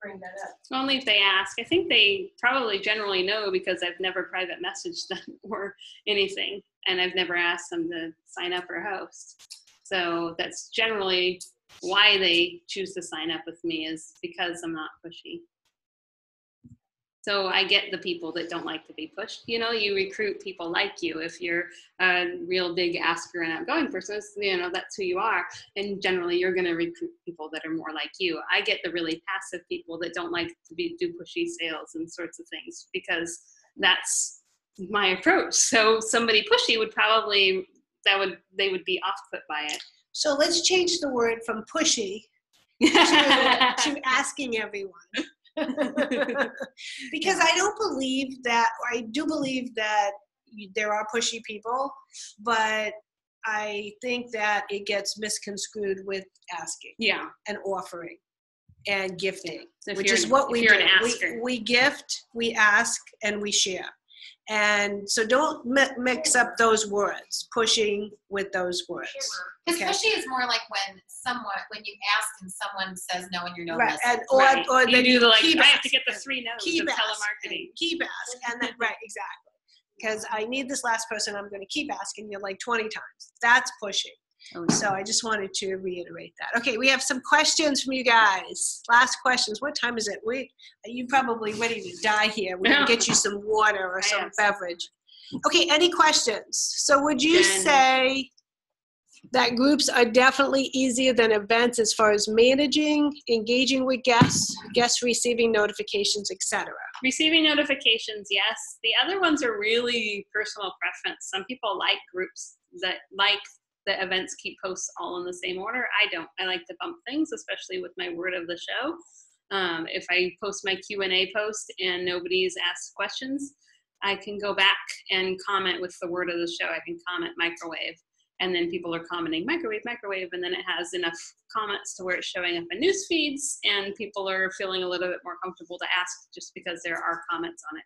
F: bring that up?
B: Only if they ask. I think they probably generally know because I've never private messaged them or anything, and I've never asked them to sign up or host. So that's generally why they choose to sign up with me, is because I'm not pushy. So I get the people that don't like to be pushed. You recruit people like you. If you're a real big asker and outgoing person, that's who you are. And generally you're going to recruit people that are more like you. I get the really passive people that don't like to do pushy sales and sorts of things because that's my approach. So somebody pushy would probably, they would be off put by it.
A: So let's change the word from pushy to asking everyone. Because I do believe that there are pushy people, but I think that it gets misconstrued with asking and offering and gifting,
B: so
A: which is what we do.
B: Asker.
A: We gift, we ask, and we share. And so don't mix up those words, pushing with those words.
D: Because pushy is more like when you ask and someone says no and you're no
A: right.
D: listen.
A: Or then you keep
B: I have to
A: asking.
B: get the 3 no's
A: Keep
B: of
A: asking.
B: telemarketing.
A: Keep asking. And then, right, exactly. Because I need this last person, I'm going to keep asking you like 20 times. That's pushing. So I just wanted to reiterate that. Okay, we have some questions from you guys. Last questions. What time is it? You're probably ready to die here. We're going to get you some water or some beverage. Okay, any questions? So would you say that groups are definitely easier than events as far as managing, engaging with guests receiving notifications, etc.?
B: Receiving notifications, yes. The other ones are really personal preference. Some people like groups that like the events keep posts all in the same order. I don't. I like to bump things, especially with my word of the show. If I post my Q&A post and nobody's asked questions, I can go back and comment with the word of the show. I can comment microwave, and then people are commenting microwave, and then it has enough comments to where it's showing up in news feeds, and people are feeling a little bit more comfortable to ask just because there are comments on it.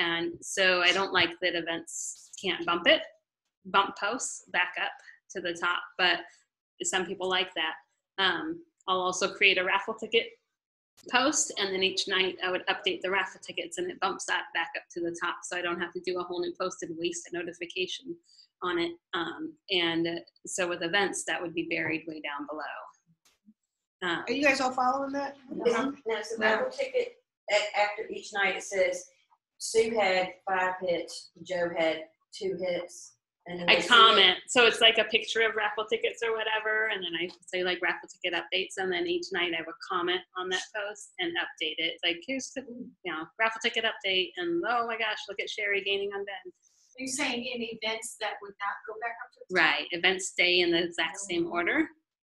B: And so I don't like that events can't bump posts back up to the top, but some people like that. I'll also create a raffle ticket post, and then each night I would update the raffle tickets and it bumps that back up to the top, so I don't have to do a whole new post and waste a notification on it. And so with events, that would be buried way down below.
A: Are you guys all following that?
J: Now, it's a raffle ticket. After each night, it says Sue had 5 hits, Joe had 2 hits. And then
B: I comment, so it's like a picture of raffle tickets or whatever, and then I say like raffle ticket updates, and then each night I would comment on that post and update it. It's like, here's the raffle ticket update, and oh my gosh, look at Sherry gaining on Ben.
E: Are you saying in events that would not go back up to the top?
B: Right, events stay in the exact same order.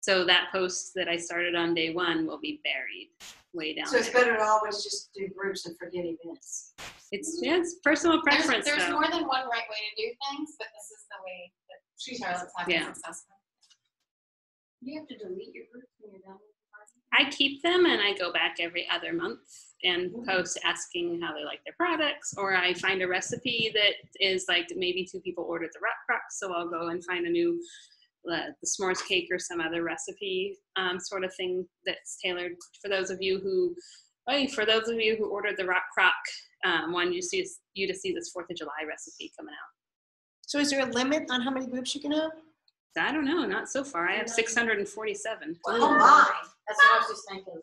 B: So that post that I started on day 1 will be buried way down
F: So it's
B: there.
F: better to always just do groups and forget events.
B: It's personal preference.
D: There's
B: though.
D: more than one right way to do things, but this is the way that Charlotte's having success with.
F: You have to delete your group when you're done with the party?
B: I keep them and I go back every other month and post asking how they like their products, or I find a recipe that is like maybe 2 people ordered the rock crop, so I'll go and find a new the s'mores cake or some other recipe sort of thing that's tailored for those of you who ordered the Rock Crock one, you to see this 4th of July recipe coming out.
A: So is there a limit on how many groups you can have?
B: I don't know, not so far. I have 647.
J: Oh my, that's what I was just thinking.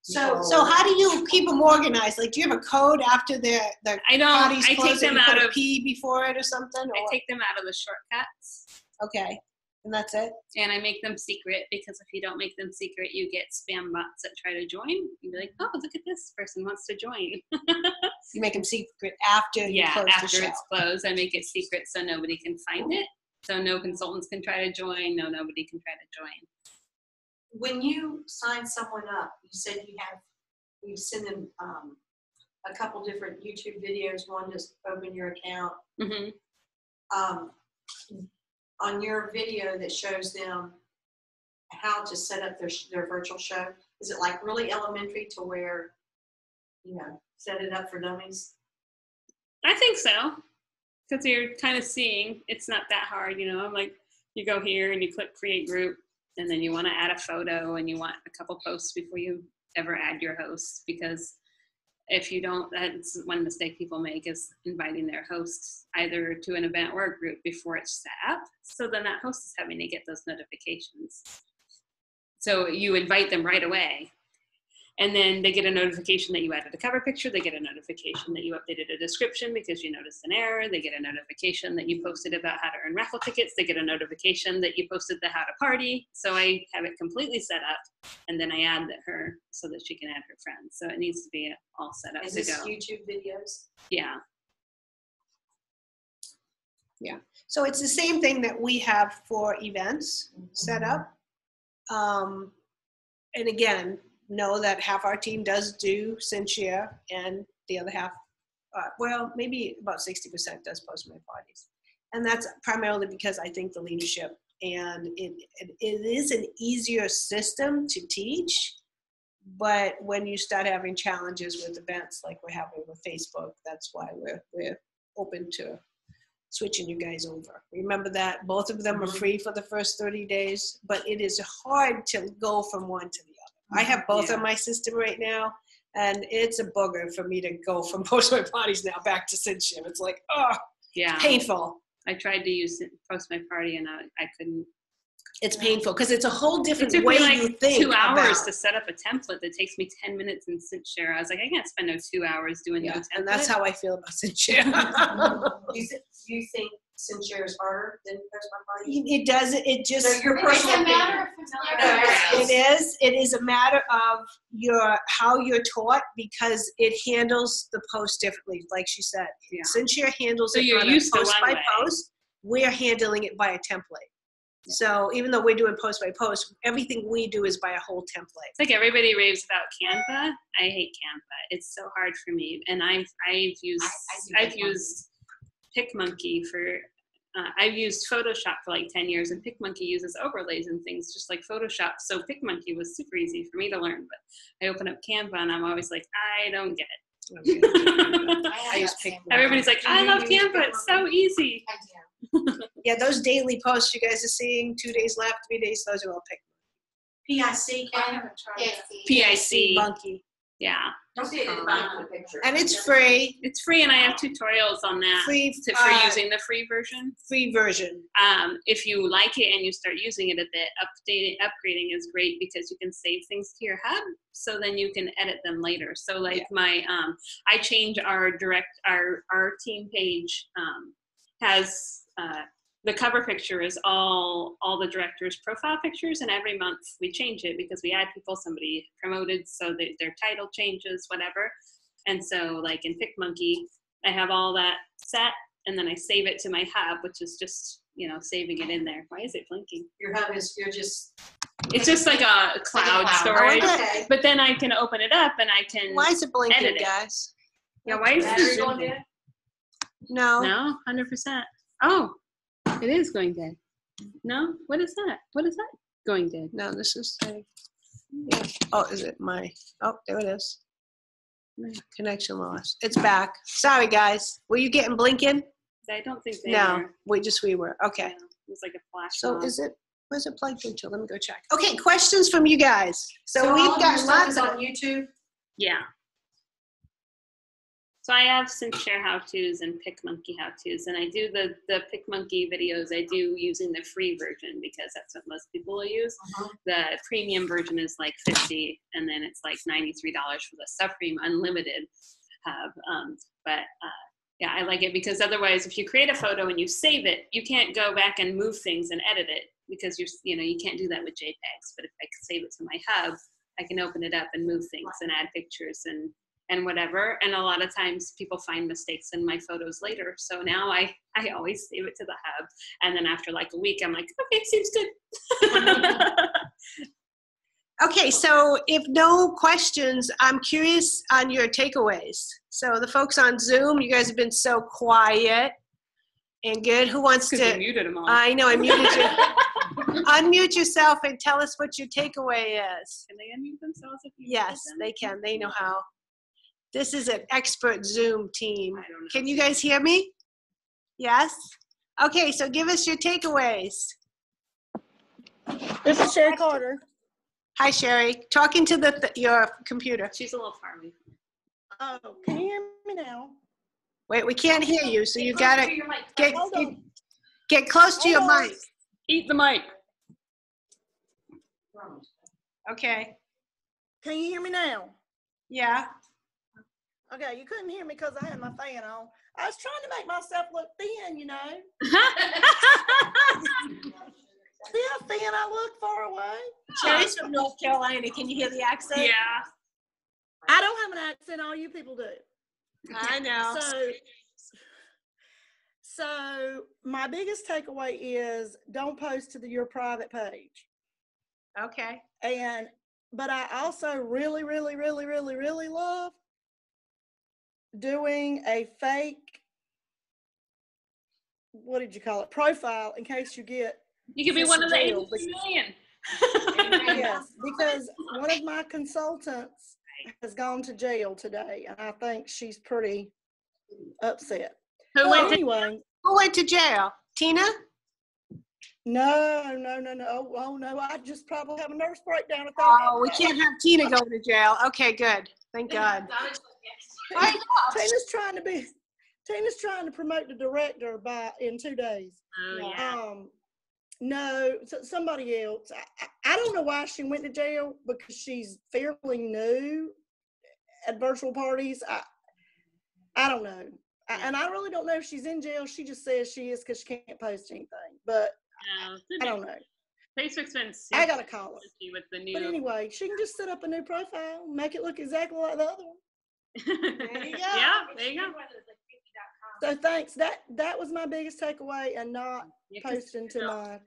A: So how do you keep them organized? Like, do you have a code after the party's
B: I
A: closed
B: take them
A: and you
B: out
A: put a
B: of
A: P before it or something?
B: I take them out of the shortcuts.
A: Okay, and that's it?
B: And I make them secret, because if you don't make them secret, you get spam bots that try to join. You'd be like, oh, look at this person wants to join.
A: You make them secret after you close the show.
B: After it's closed, I make it secret so nobody can find it. So no consultants can try to join, nobody can try to join.
K: When you sign someone up, you said you send them a couple different YouTube videos, one to open your account.
B: Mm-hmm.
K: On your video that shows them how to set up their virtual show, is it like really elementary to where, set it up for dummies?
B: I think so, because you're kind of seeing it's not that hard, I'm like, you go here and you click create group, and then you want to add a photo and you want a couple posts before you ever add your hosts, because if you don't, that's one mistake people make, is inviting their hosts either to an event or a group before it's set up. So then that host is having to get those notifications. So you invite them right away, and then they get a notification that you added a cover picture. They get a notification that you updated a description because you noticed an error. They get a notification that you posted about how to earn raffle tickets. They get a notification that you posted the how to party. So I have it completely set up, and then I add her so that she can add her friends. So it needs to be all set up to go.
K: Is this YouTube videos?
B: Yeah.
A: Yeah. So it's the same thing that we have for events set up. And again, know that half our team does do SynShare, and the other half, maybe about 60% does Postman parties. And that's primarily because I think the leadership, and it is an easier system to teach, but when you start having challenges with events like we're having with Facebook, that's why we're open to switching you guys over. Remember that both of them are free for the first 30 days, but it is hard to go from one to the other. I have both on my system right now, and it's a booger for me to go from Post My Parties now back to SynShare. It's like, it's painful.
B: I tried to use Post My Party, and I couldn't.
A: It's painful because it's a whole different
B: it took
A: way
B: me like
A: you think
B: 2 hours
A: about.
B: to set up a template that takes me 10 minutes in SynShare. I was like, I can't spend no 2 hours doing no template.
A: And that's how I feel about SynShare.
K: Do you think SynShare is harder than Post My Party?
A: It does. It just.
K: So your personal opinion.
A: It is a matter of how you're taught, because it handles the post differently, like she said.
B: Yeah.
A: SynShare handles
B: So
A: it
B: you're
A: on
B: used
A: a
B: to
A: post
B: one
A: by
B: way.
A: post. We're handling it by a template. Yeah. So even though we're doing post by post, everything we do is by a whole template.
B: It's like everybody raves about Canva. I hate Canva. It's so hard for me, and I've used PicMonkey for. I've used Photoshop for like 10 years, and PicMonkey uses overlays and things just like Photoshop. So PicMonkey was super easy for me to learn, but I open up Canva and I'm always like, I don't get it.
A: I use PicMonkey.
B: Everybody's like, I love Canva. It's so easy.
A: Yeah, those daily posts you guys are seeing, 2 days left, 3 days, those are all PicMonkey.
K: PIC.
E: I haven't tried that.
B: PIC.
A: Monkey.
B: Yeah.
J: Don't see it in the picture.
A: And it's free.
B: It's free, and I have tutorials on that for using the free version.
A: Free version.
B: If you like it and you start using it a bit, upgrading is great because you can save things to your hub, so then you can edit them later. So like I change our team page has the cover picture is all the directors' profile pictures, and every month we change it because we add people, somebody promoted, so that their title changes, whatever. And so like in PicMonkey, I have all that set, and then I save it to my hub, which is just, saving it in there. Why is it blinking?
K: Your hub is,
B: it's just like a cloud storage,
K: okay.
B: But then I can open it up and I can
A: Why is it blinking,
B: edit it.
A: guys?
B: Yeah, why is it
K: going
B: blinking?
K: dead?
A: No.
B: 100%. Oh, it is going dead. No? What is that? What is that? Going dead.
A: No, this is yeah. Oh, is it oh, there it is. Connection lost. It's back. Sorry, guys. Were you getting blinking?
B: I don't think they
A: No,
B: were.
A: we were. Okay.
B: was like a flash
A: So
B: mob.
A: is it, where's it plugged into? Let me go check. Okay, questions from you guys. So
K: all
A: we've
K: of your
A: got
K: stuff
A: lots
K: is
A: of,
K: on YouTube?
B: Yeah. So I have some share how-tos and PicMonkey how-tos, and I do the PicMonkey videos I do using the free version because that's what most people will use. The premium version is like $50, and then it's like $93 for the Supreme Unlimited hub. Yeah, I like it because otherwise, if you create a photo and you save it, you can't go back and move things and edit it because you can't do that with JPEGs. But if I save it to my hub, I can open it up and move things and add pictures and whatever. And a lot of times people find mistakes in my photos later. So now I always save it to the hub. And then after like a week, I'm like, okay, seems good.
A: okay, so if no questions, I'm curious on your takeaways. So the folks on Zoom, you guys have been so quiet and good. Who wants to?
B: Because you muted them all.
A: I know, I muted you. Unmute yourself and tell us what your takeaway is.
B: Can they unmute themselves if you
A: Yes,
B: them?
A: they can. They know how. This is an expert Zoom team.
B: I don't know.
A: Can you guys hear me? Yes? Okay, so give us your takeaways.
I: This is Sherry Carter.
A: Hi, Sherry. Talking to your computer.
B: She's a little far away.
I: Oh, can you hear me now?
A: Wait, we can't hear you, so you gotta
I: Hold on.
A: get close to your
I: Hold on.
A: mic.
B: Eat the mic.
A: Okay.
I: Can you hear me now?
A: Yeah.
I: Okay, you couldn't hear me because I had my fan on. I was trying to make myself look thin, you know. See how thin I look far away?
A: Sherry's from North Carolina. Can you hear the accent?
B: Yeah.
I: I don't have an accent. All you people do.
A: I know.
I: So my biggest takeaway is don't post to your private page.
A: Okay.
I: But I also really, really, really, really, really love doing a fake, what did you call it, profile in case you get
B: You could be one of the 82 million.
I: Yes, because one of my consultants has gone to jail today, and I think she's pretty upset.
A: Who
I: went
A: to jail? Tina?
I: No. Oh no, I just probably have a nervous breakdown at that.
A: Oh, we can't have Tina go to jail. Okay, good. Thank God.
I: Tina's trying to promote the director in 2 days.
B: Oh yeah.
I: No, somebody else. I don't know why she went to jail because she's fairly new at virtual parties. I don't know. And I really don't know if she's in jail. She just says she is because she can't post anything. But I don't know.
B: Facebook's been
I: I got to call her.
B: With the new.
I: But anyway, she can just set up a new profile, make it look exactly like the other one.
B: There you go. Yeah, there you go.
I: So thanks. That was my biggest takeaway, and not posting to my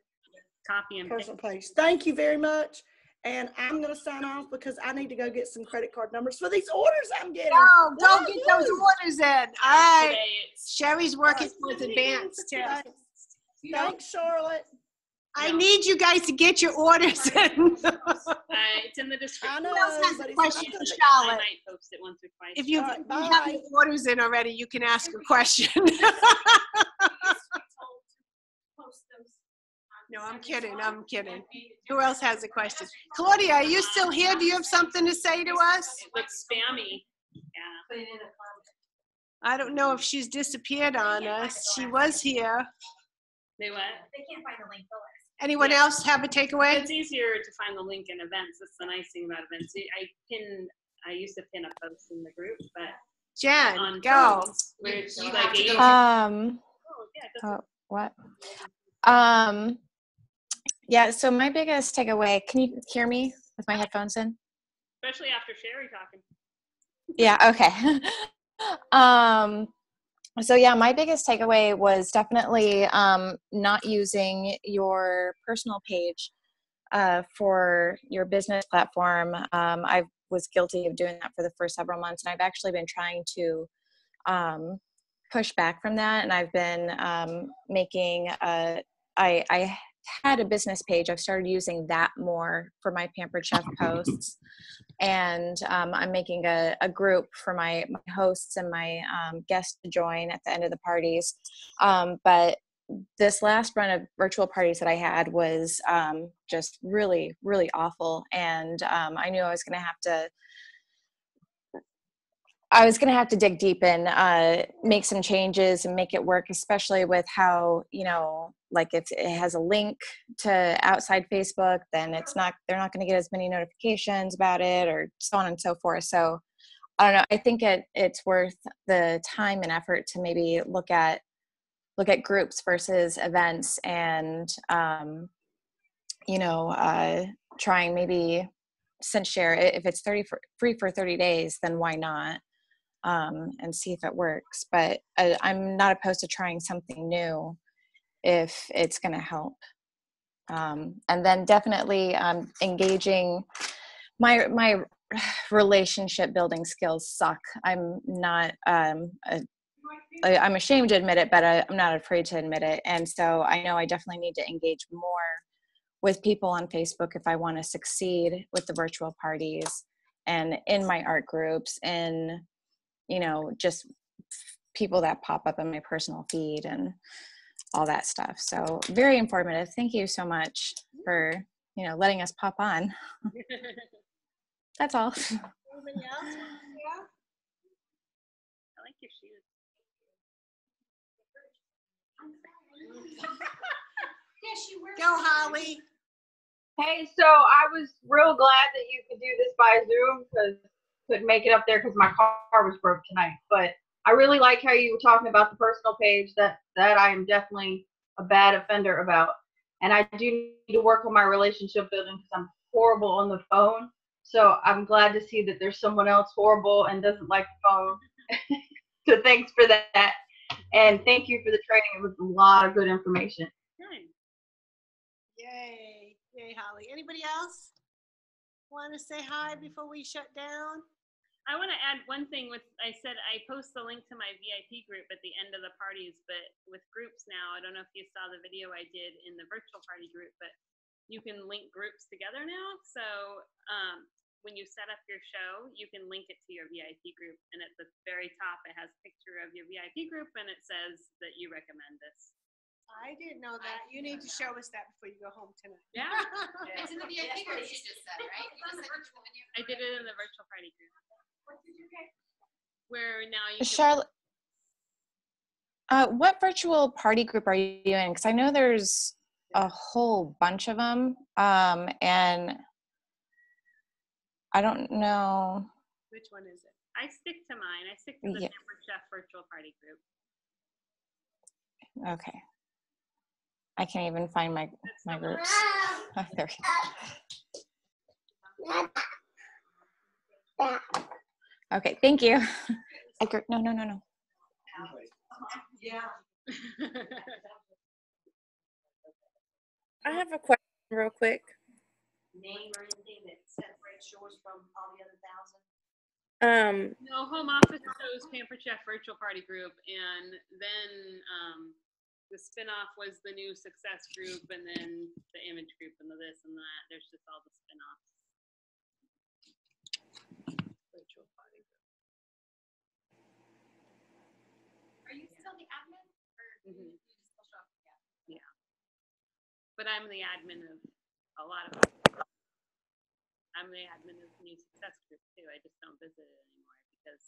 B: copy and
I: personal page. Thank you very much. And I'm going to sign off because I need to go get some credit card numbers for these orders I'm getting.
A: Oh, go get those orders in. All right. Sherry's working towards advance too.
I: Thanks, Charlotte.
A: I need you guys to get your orders in.
B: It's in the description.
I: I know.
A: Who else has a question for
B: I
A: Charlotte?
B: might post it once or twice.
A: If you have your orders in already, you can ask a question. No, I'm kidding. I'm kidding. Who else has a question? Claudia, are you still here? Do you have something to say to us?
B: It looks spammy. Yeah.
A: I don't know if she's disappeared on us. She was here.
B: They what?
G: They can't find the link.
A: Anyone else have a takeaway?
B: It's easier to find the link in events. That's the nice thing about events. I used to pin a post in the group, but
A: Jen,
B: on
A: go.
B: phones, which like
L: what? Yeah, so my biggest takeaway, can you hear me with my headphones in?
B: especially after Sherry talking.
L: Yeah, okay. So yeah, my biggest takeaway was definitely not using your personal page for your business platform. I was guilty of doing that for the first several months, and I've actually been trying to push back from that, and I've been making I had a business page. I've started using that more for my Pampered Chef posts, and I'm making a group for my hosts and my guests to join at the end of the parties. But this last run of virtual parties that I had was just really, really awful. And I knew I was going to have to dig deep and make some changes and make it work, especially with how, like if it has a link to outside Facebook, then they're not going to get as many notifications about it, or so on and so forth. So I don't know. I think it's worth the time and effort to maybe look at groups versus events, and trying maybe send share if it's free for 30 days, then why not, and see if it works. But I'm not opposed to trying something new if it's going to help. And then definitely engaging. My relationship building skills suck. I'm not I'm ashamed to admit it, but I'm not afraid to admit it. And so I know I definitely need to engage more with people on Facebook if I want to succeed with the virtual parties and in my art groups, and just people that pop up in my personal feed and all that stuff. So very informative. Thank you so much for letting us pop on. That's all.
A: Anybody else? Yeah.
B: I like your shoes.
A: Go, Holly.
C: Hey, so I was real glad that you could do this by Zoom, because couldn't make it up there because my car was broke tonight. But I really like how you were talking about the personal page. That I am definitely a bad offender about, and I do need to work on my relationship building because I'm horrible on the phone. So I'm glad to see that there's someone else horrible and doesn't like the phone. So thanks for that, and thank you for the training. It was a lot of good information.
B: Good.
A: Yay. Yay, Holly. Anybody else want to say hi before we shut down?
B: I want to add one thing. I said I post the link to my VIP group at the end of the parties, but with groups now, I don't know if you saw the video I did in the virtual party group, but you can link groups together now. So when you set up your show, you can link it to your VIP group, and at the very top, it has a picture of your VIP group, and it says that you recommend this.
A: I didn't know that. You need to show us that before you go home tonight.
B: Yeah.
D: It's in the VIP group, you just said, right?
B: I did it in the virtual party group. What did you get? Where now you
L: Charlotte, what virtual party group are you in? Because I know there's a whole bunch of them, and I don't know.
B: Which one is it? I stick to mine. I stick to the Pampered Chef virtual party group.
L: Okay. I can't even find my groups. Oh, there we go. Okay, thank you. No.
A: Yeah.
M: I have a question real quick.
F: Name or anything that separates yours from all the other 1,000?
B: No, home office chose Pampered Chef virtual party group, and then the spinoff was the new success group, and then the image group, and the this and that. There's just all the spinoffs. Virtual party group.
D: Are you still the admin? Or you just still show up?
B: Yeah. But I'm the admin of a lot of I'm the admin of the new success group too. I just don't visit it anymore because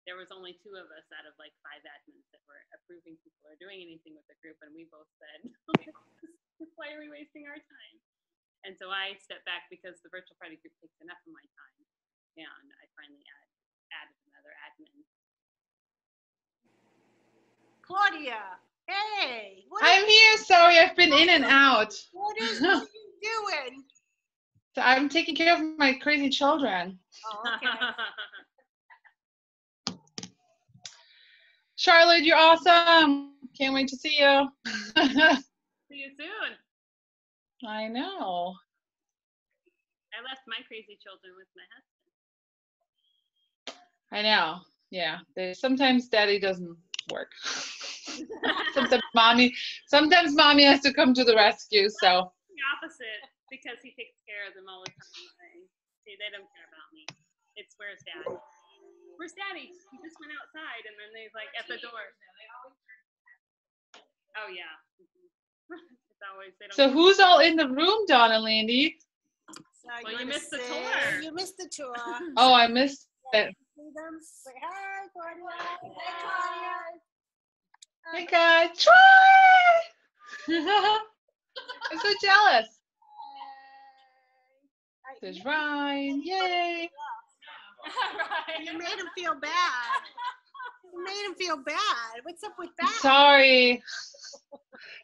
B: there was only 2 of us out of like 5 admins that were approving people or doing anything with the group, and we both said, why are we wasting our time? And so I stepped back because the virtual party group takes enough of my time, and I finally added another admin.
A: Claudia, hey.
N: I'm here. Sorry, I've been in and out.
A: What are you doing?
N: So I'm taking care of my crazy children.
A: Oh, okay.
N: Charlotte, you're awesome. Can't wait to see you.
B: See you soon.
N: I know.
B: I left my crazy children with my husband.
N: I know. Yeah. Sometimes daddy doesn't work. Sometimes mommy has to come to the rescue. So
B: the opposite, because he takes care of them all the time. See, they don't care about me. It's where's daddy? Where's daddy? He just went outside, and then they're like at the door. Oh yeah. It's always they don't.
N: So who's all in the room, Dawn and Landy?
B: Well, you missed the tour.
A: You missed the tour.
N: Oh, I missed it.
A: See them? Say hi, Claudia.
N: Hey guys, Troy! I'm so jealous. There's Ryan, yay!
A: You made him feel bad. You made him feel bad. What's up with that?
N: Sorry.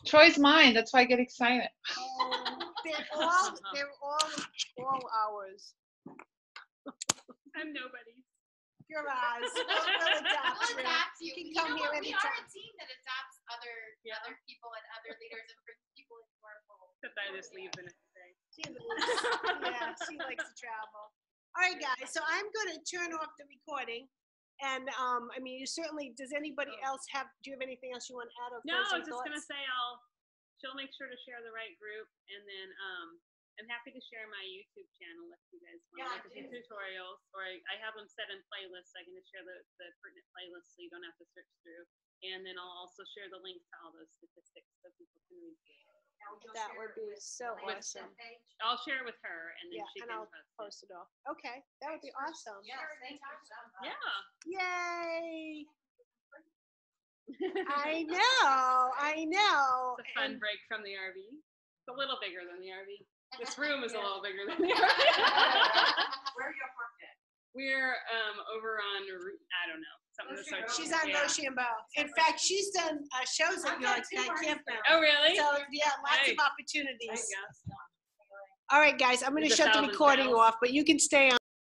N: Troy's mine, that's why I get excited.
A: They're all ours.
B: I'm nobody.
A: You're ours.
D: We'll adapt you.
A: You can
D: You
A: come
D: know
A: here
D: what? We are
A: anytime.
D: a team that adopts other people and other leaders and brings people into our fold.
B: Except I just leave the next day.
A: Yeah, she likes to travel. All right, guys. So I'm going to turn off the recording. And I mean, you certainly. Does anybody else have? Do you have anything else you want to add? Or
B: No, I
A: closing
B: was just gonna
A: thoughts?
B: say she'll make sure to share the right group, and then I'm happy to share my YouTube channel if you guys want to look at the tutorials, or I have them set in playlists. I can just share the pertinent playlists so you don't have to search through, and then I'll also share the links to all those statistics so people can read through.
A: That would be so awesome.
B: I'll share it with her, and then she
A: and
B: can
A: I'll post it off. Okay, that would be awesome.
B: Yeah.
A: Yay! I know.
B: It's a fun break from the RV. It's a little bigger than the RV. This room is a little bigger than the RV.
K: Where are you parked at?
B: We're over on Route, I don't know, something that's like.
A: She's on Rochambeau. In fact, she's done shows at your campground.
B: Oh, really?
A: So yeah, lots of
B: Nice.
A: opportunities.
B: There you go.
A: All right, guys, I'm going to
B: There's
A: shut the
B: 1,000
A: recording
B: sales.
A: off, but you can stay on.